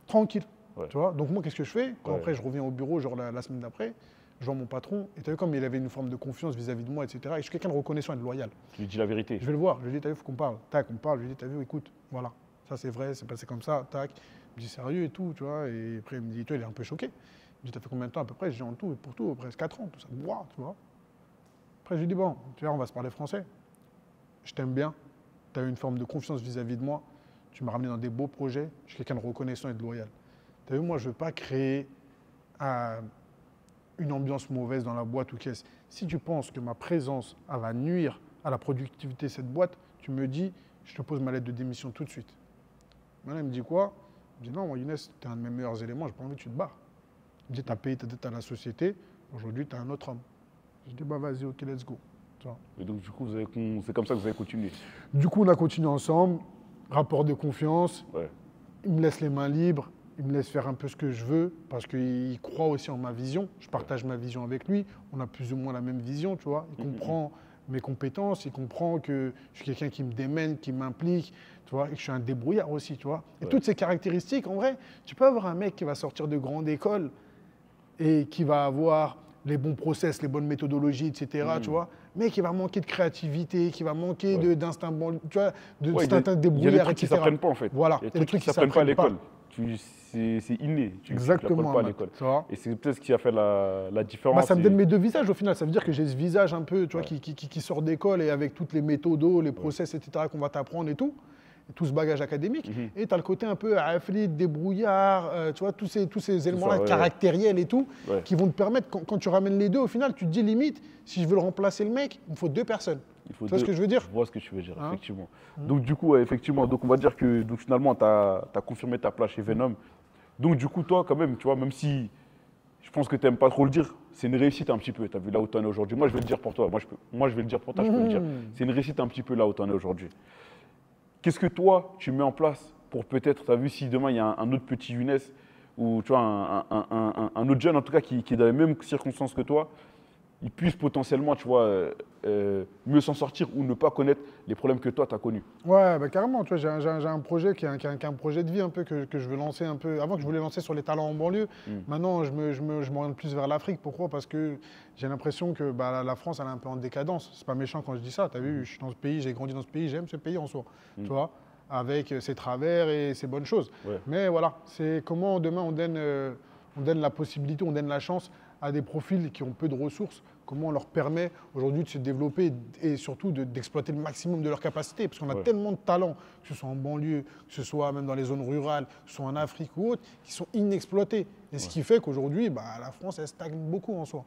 tranquille. Tu vois? Donc moi, qu'est-ce que je fais? Quand après, je reviens au bureau, genre la semaine d'après, je vois mon patron, et tu as vu comme il avait une forme de confiance vis-à-vis de moi, etc. Et je suis quelqu'un de reconnaissant et de loyal. Tu lui dis la vérité. Je vais le voir, je lui dis, t'as vu, il faut qu'on parle. Tac, on parle, je lui dis, t'as vu, écoute, voilà, ça c'est vrai, c'est passé comme ça, tac. Il me dit, sérieux et tout, tu vois. Et après, il me dit, toi, il est un peu choqué. Il me dit, t'as fait combien de temps à peu près? Je dis, en tout, et pour tout, presque 4 ans, tout ça. Wow, tu vois. Après, je lui dis, bon, tu vois, on va se parler français. Je t'aime bien, tu as eu une forme de confiance vis-à-vis de moi, tu m'as ramené dans des beaux projets, je suis quelqu'un de reconnaissant et de loyal. Tu as vu, moi, je ne veux pas créer une ambiance mauvaise dans la boîte ou qu'est-ce. Si tu penses que ma présence va nuire à la productivité de cette boîte, tu me dis, je te pose ma lettre de démission tout de suite. Maintenant, il me dit quoi? Il me dit, non, moi, Younes, tu es un de mes meilleurs éléments, je n'ai pas envie que tu te barres. Il me dit, tu as payé ta dette à la société, aujourd'hui, tu es un autre homme. Je dis, bah vas-y, ok, let's go. Et donc, du coup, c'est comme ça que vous avez continué? Du coup, on a continué ensemble, rapport de confiance. Il me laisse les mains libres, il me laisse faire un peu ce que je veux, parce qu'il croit aussi en ma vision. Je partage ma vision avec lui, on a plus ou moins la même vision, tu vois. Il comprend mes compétences, il comprend que je suis quelqu'un qui me démène, qui m'implique, tu vois, et que je suis un débrouillard aussi, tu vois. Et toutes ces caractéristiques, en vrai, tu peux avoir un mec qui va sortir de grande école et qui va avoir les bons process, les bonnes méthodologies, etc., tu vois, mais qui va manquer de créativité, qui va manquer d'instinct, tu vois, d'instinct débrouillard, etc. Il y a des trucs qui ne s'apprennent pas, en fait. Voilà. Il y a des trucs qui ne s'apprennent pas à l'école. c'est inné. Exactement. Pas à l'école. Et c'est peut-être ce qui a fait la différence. Bah, ça me donne mes deux visages au final. Ça veut dire que j'ai ce visage un peu, tu vois, qui sort d'école et avec toutes les méthodes, les process, etc. qu'on va t'apprendre et tout ce bagage académique. Et tu as le côté un peu afflit, débrouillard, tu vois, tous ces éléments-là caractériels et tout, qui vont te permettre, quand tu ramènes les deux, au final, tu te dis limite, si je veux le remplacer le mec, il me faut deux personnes. Tu vois ce que je veux dire? Je vois ce que tu veux dire, effectivement. Donc du coup, effectivement, donc on va dire que donc, finalement, tu as confirmé ta place chez Venom. Donc du coup, toi, quand même, tu vois, même si je pense que tu n'aimes pas trop le dire, c'est une réussite un petit peu. Tu as vu là où tu en es aujourd'hui. Moi, je vais le dire pour toi. Moi, je vais le dire pour toi, je peux le dire. C'est une réussite un petit peu là où tu en es aujourd'hui. Qu'est-ce que toi, tu mets en place pour peut-être, tu as vu si demain il y a un autre petit Younes ou tu vois, un autre jeune en tout cas qui est dans les mêmes circonstances que toi, il puisse potentiellement, tu vois, mieux s'en sortir ou ne pas connaître les problèmes que toi, tu as connus. Ouais, bah, carrément. Tu vois, j'ai un projet qui est un projet de vie un peu que je veux lancer un peu. Avant que je voulais lancer sur les talents en banlieue, maintenant je m'oriente plus vers l'Afrique. Pourquoi? Parce que j'ai l'impression que bah, la France, elle est un peu en décadence. C'est pas méchant quand je dis ça. Tu as vu, je suis dans ce pays, j'ai grandi dans ce pays, j'aime ce pays en soi. Tu vois, avec ses travers et ses bonnes choses. Mais voilà, c'est comment demain on donne la possibilité, on donne la chance à des profils qui ont peu de ressources, comment on leur permet aujourd'hui de se développer et surtout d'exploiter le maximum de leurs capacités. Parce qu'on a tellement de talents, que ce soit en banlieue, que ce soit même dans les zones rurales, que ce soit en Afrique ou autre, qui sont inexploités. Et ce qui fait qu'aujourd'hui, bah, la France, elle stagne beaucoup en soi.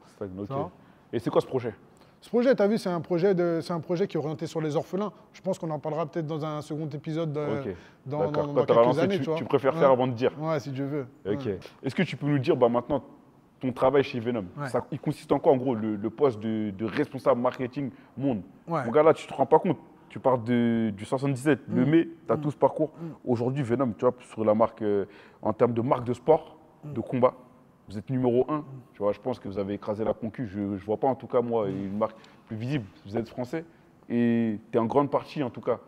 Et c'est quoi ce projet? Ce projet, tu as vu, c'est un projet qui est orienté sur les orphelins. Je pense qu'on en parlera peut-être dans un second épisode dans quelques années. Tu préfères faire avant de dire? Ouais, si tu veux. Est-ce que tu peux nous dire bah, maintenant ton travail chez Venom, il consiste en quoi en gros le poste de responsable marketing monde? Mon gars là, tu te rends pas compte. Tu pars du 77, le mai, tu as tout ce parcours. Aujourd'hui, Venom, tu vois, sur la marque, en termes de marque de sport, de combat, vous êtes numéro 1. Tu vois, je pense que vous avez écrasé la concu. Je ne vois pas en tout cas, moi, une marque plus visible. Vous êtes français et tu es en grande partie, en tout cas.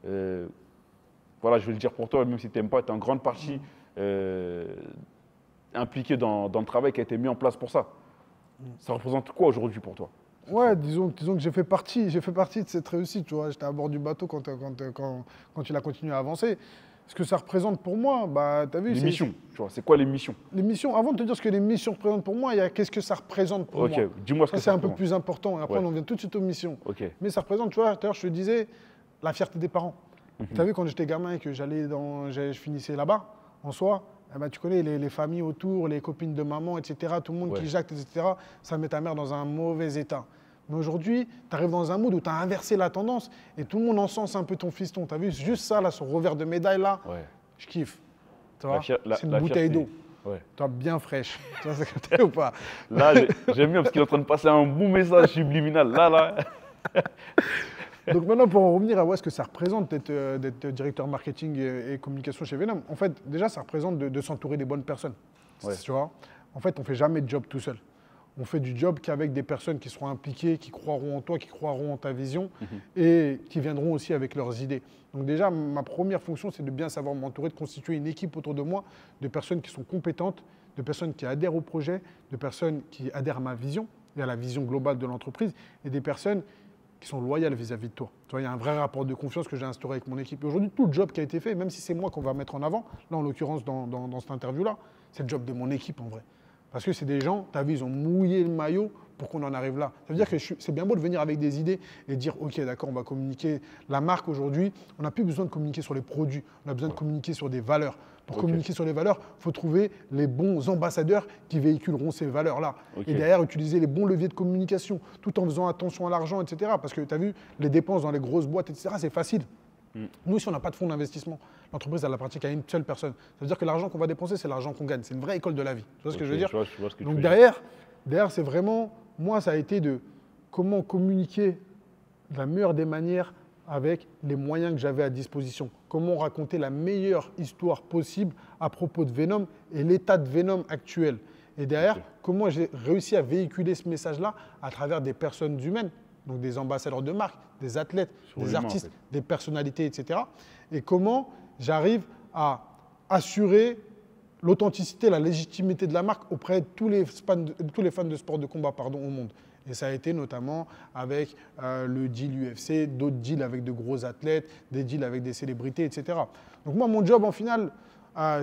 Voilà, je vais le dire pour toi, même si tu n'aimes pas, tu es en grande partie impliqué dans le travail qui a été mis en place pour ça. Ça représente quoi aujourd'hui pour toi? Ouais, disons que j'ai fait partie de cette réussite. Tu vois, j'étais à bord du bateau quand il a continué à avancer. Ce que ça représente pour moi, bah, tu as vu. Les missions, tu vois, c'est quoi les missions? Les missions, avant de te dire ce que les missions représentent pour moi, il y a qu'est-ce que ça représente pour moi. Dis-moi ce que ça c'est un peu plus important. Et après, on en vient tout de suite aux missions. Mais ça représente, tu vois, tout à l'heure, je te disais, la fierté des parents. Tu as vu, quand j'étais gamin et que je finissais là-bas, en soi, eh ben, tu connais les familles autour, les copines de maman, etc., tout le monde qui jacte, etc., ça met ta mère dans un mauvais état. Mais aujourd'hui, tu arrives dans un mood où tu as inversé la tendance et tout le monde encense un peu ton fiston. Tu as vu, juste ça, là, ce revers de médaille, là, je kiffe. C'est une bouteille d'eau. Toi, bien fraîche. Tu vois, c'est capté ou pas? Là, j'aime bien parce qu'il est en train de passer un bon message subliminal. Là. Donc maintenant, pour en revenir à où est-ce que ça représente d'être directeur marketing et communication chez Venom, en fait, déjà, ça représente de s'entourer des bonnes personnes. Tu vois, en fait, on ne fait jamais de job tout seul. On fait du job qu'avec des personnes qui seront impliquées, qui croiront en toi, qui croiront en ta vision et qui viendront aussi avec leurs idées. Donc déjà, ma première fonction, c'est de bien savoir m'entourer, de constituer une équipe autour de moi, de personnes qui sont compétentes, de personnes qui adhèrent au projet, de personnes qui adhèrent à ma vision et à la vision globale de l'entreprise et des personnes qui sont loyales vis-à-vis de toi. Tu vois, il y a un vrai rapport de confiance que j'ai instauré avec mon équipe. Et aujourd'hui, tout le job qui a été fait, même si c'est moi qu'on va mettre en avant, là en l'occurrence dans cette interview-là, c'est le job de mon équipe en vrai. Parce que c'est des gens, tu as vu, ils ont mouillé le maillot pour qu'on en arrive là. Ça veut dire que c'est bien beau de venir avec des idées et dire, OK, d'accord, on va communiquer. La marque aujourd'hui, on n'a plus besoin de communiquer sur les produits, on a besoin de communiquer sur des valeurs. Pour communiquer sur les valeurs, il faut trouver les bons ambassadeurs qui véhiculeront ces valeurs-là. Et derrière, utiliser les bons leviers de communication, tout en faisant attention à l'argent, etc. Parce que tu as vu, les dépenses dans les grosses boîtes, etc., c'est facile. Nous, si on n'a pas de fonds d'investissement, l'entreprise, elle appartient qu'à une seule personne. Ça veut dire que l'argent qu'on va dépenser, c'est l'argent qu'on gagne. C'est une vraie école de la vie. Tu vois ce que je veux dire? Donc derrière, c'est vraiment, moi, ça a été de comment communiquer de la meilleure des manières avec les moyens que j'avais à disposition. Comment raconter la meilleure histoire possible à propos de Venom et l'état de Venom actuel. Et derrière, comment j'ai réussi à véhiculer ce message-là à travers des personnes humaines. Donc des ambassadeurs de marque, des athlètes, des artistes, des personnalités, etc. Et comment j'arrive à assurer l'authenticité, la légitimité de la marque auprès de tous les fans de sport de combat au monde. Et ça a été notamment avec le deal UFC, d'autres deals avec de gros athlètes, des deals avec des célébrités, etc. Donc moi, mon job, en final,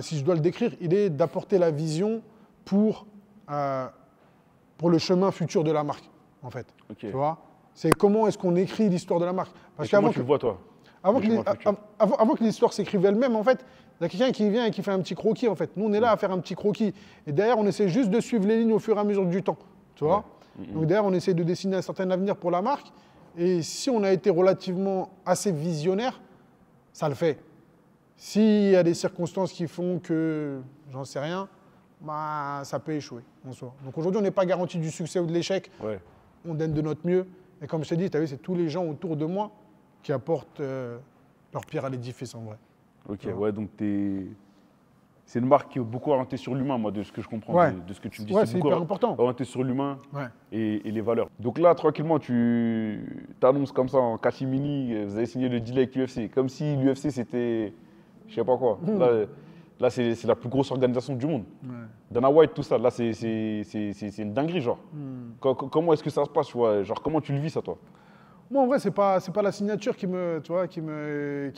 si je dois le décrire, il est d'apporter la vision pour le chemin futur de la marque, en fait. Okay. Tu vois, c'est comment est-ce qu'on écrit l'histoire de la marque. Parce qu'avant, tu le vois, toi. Avant que l'histoire s'écrive elle-même, en fait, il y a quelqu'un qui vient et qui fait un petit croquis, en fait. Nous, on est là à faire un petit croquis. Et derrière, on essaie juste de suivre les lignes au fur et à mesure du temps. Tu vois. Donc derrière, on essaie de dessiner un certain avenir pour la marque. Et si on a été relativement assez visionnaire, ça le fait. S'il y a des circonstances qui font que, j'en sais rien, bah, ça peut échouer en soi. Donc aujourd'hui, on n'est pas garanti du succès ou de l'échec. Ouais. On donne de notre mieux. Et comme je t'ai dit, tu as vu, c'est tous les gens autour de moi qui apportent leur pierre à l'édifice en vrai. Ok, ouais, donc c'est une marque qui est beaucoup orientée sur l'humain, moi, de ce que je comprends, de ce que tu me dis. Ouais, c'est hyper important. Orientée sur l'humain et les valeurs. Donc là, tranquillement, tu t'annonces comme ça en catimini, vous avez signé le deal avec l'UFC, comme si l'UFC c'était, je sais pas quoi. Là c'est la plus grosse organisation du monde. Dana White, tout ça, là c'est une dinguerie, genre. Comment est-ce que ça se passe, tu vois, genre, comment tu le vis, ça, toi? Moi, en vrai, c'est pas la signature qui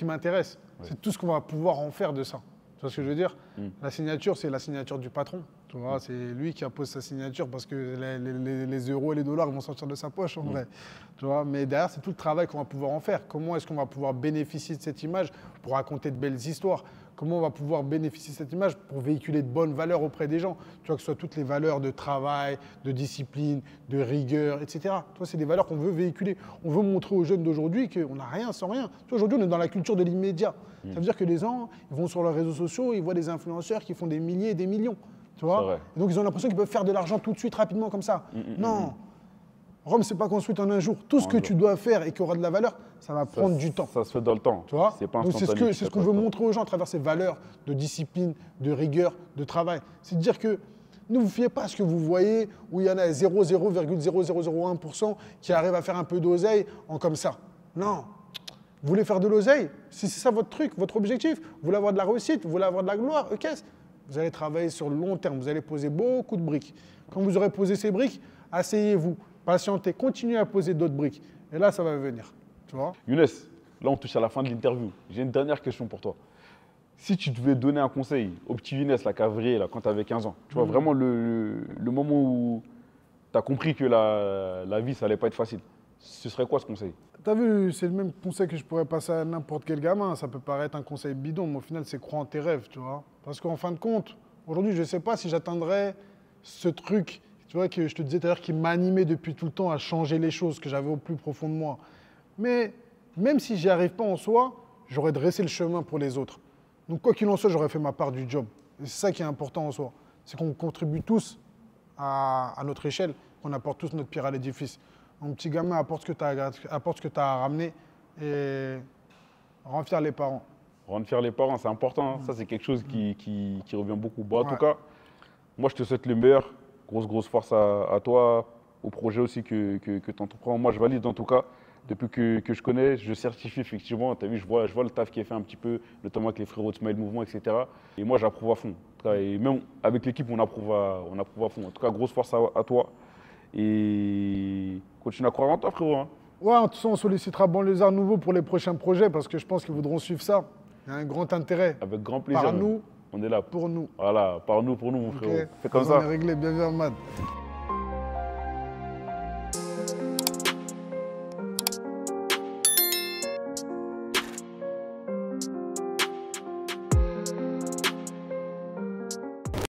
m'intéresse. C'est tout ce qu'on va pouvoir en faire de ça. Tu vois ce que je veux dire? La signature, c'est la signature du patron. Tu vois, c'est lui qui impose sa signature parce que les euros et les dollars vont sortir de sa poche, en vrai. Tu vois, mais derrière, c'est tout le travail qu'on va pouvoir en faire. Comment est-ce qu'on va pouvoir bénéficier de cette image pour raconter de belles histoires? Comment on va pouvoir bénéficier de cette image pour véhiculer de bonnes valeurs auprès des gens? Tu vois, que ce soit toutes les valeurs de travail, de discipline, de rigueur, etc. Tu vois, c'est des valeurs qu'on veut véhiculer. On veut montrer aux jeunes d'aujourd'hui qu'on n'a rien sans rien. Tu vois, aujourd'hui, on est dans la culture de l'immédiat. Ça veut dire que les gens, ils vont sur leurs réseaux sociaux, ils voient des influenceurs qui font des milliers et des millions. Tu vois? Et donc, ils ont l'impression qu'ils peuvent faire de l'argent tout de suite, rapidement, comme ça. Non. Rome, c'est pas construite en un jour. Tout ce que tu dois faire et qui aura de la valeur, ça va prendre du temps. Ça se fait dans le temps. Tu vois? Donc c'est ce qu'on veut montrer aux gens à travers ces valeurs de discipline, de rigueur, de travail. C'est de dire que ne vous fiez pas à ce que vous voyez où il y en a 0,0001% qui arrivent à faire un peu d'oseille en comme ça. Non. Vous voulez faire de l'oseille? Si c'est ça votre truc, votre objectif, vous voulez avoir de la réussite, vous voulez avoir de la gloire, ok? Vous allez travailler sur le long terme, vous allez poser beaucoup de briques. Quand vous aurez posé ces briques, asseyez-vous. Patientez, continuez à poser d'autres briques. Et là, ça va venir. Tu vois? Younes, là, on touche à la fin de l'interview. J'ai une dernière question pour toi. Si tu devais donner un conseil au petit Younes, là, Cavrier, là, quand tu avais 15 ans, tu vois, vraiment le moment où tu as compris que la vie, ça allait pas être facile, ce serait quoi ce conseil? Tu as vu, c'est le même conseil que je pourrais passer à n'importe quel gamin. Ça peut paraître un conseil bidon, mais au final, c'est croire en tes rêves, tu vois. Parce qu'en fin de compte, aujourd'hui, je ne sais pas si j'atteindrais ce truc, tu vois, que je te disais tout à l'heure, qui m'animait depuis tout le temps à changer les choses que j'avais au plus profond de moi. Mais même si j'y arrive pas en soi, j'aurais dressé le chemin pour les autres. Donc quoi qu'il en soit, j'aurais fait ma part du job. Et c'est ça qui est important en soi. C'est qu'on contribue tous à notre échelle, qu'on apporte tous notre pierre à l'édifice. Mon petit gamin, apporte ce que tu as à ramener et rends fier les parents. Rendre fier les parents, c'est important. Ça, c'est quelque chose qui revient beaucoup. Bon, en tout cas, moi, je te souhaite le meilleur. Grosse force à toi, au projet aussi que tu entreprends. Moi, je valide en tout cas. Depuis que je connais, je certifie effectivement. Tu as vu, je vois le taf qui est fait un petit peu, notamment avec les frérots de Smile Mouvement, etc. Et moi, j'approuve à fond. En tout cas, et même avec l'équipe, on approuve à fond. En tout cas, grosse force à toi. Et continue à croire en toi, frérot. Hein. Ouais, de toute façon, on sollicitera Banlieusards nouveau pour les prochains projets parce que je pense qu'ils voudront suivre ça. Il y a un grand intérêt. Avec grand plaisir. Par nous, on est là. Pour nous. Voilà, par nous, pour nous, mon frérot. Fais comme ça. On est réglé, bien vu, Ahmad.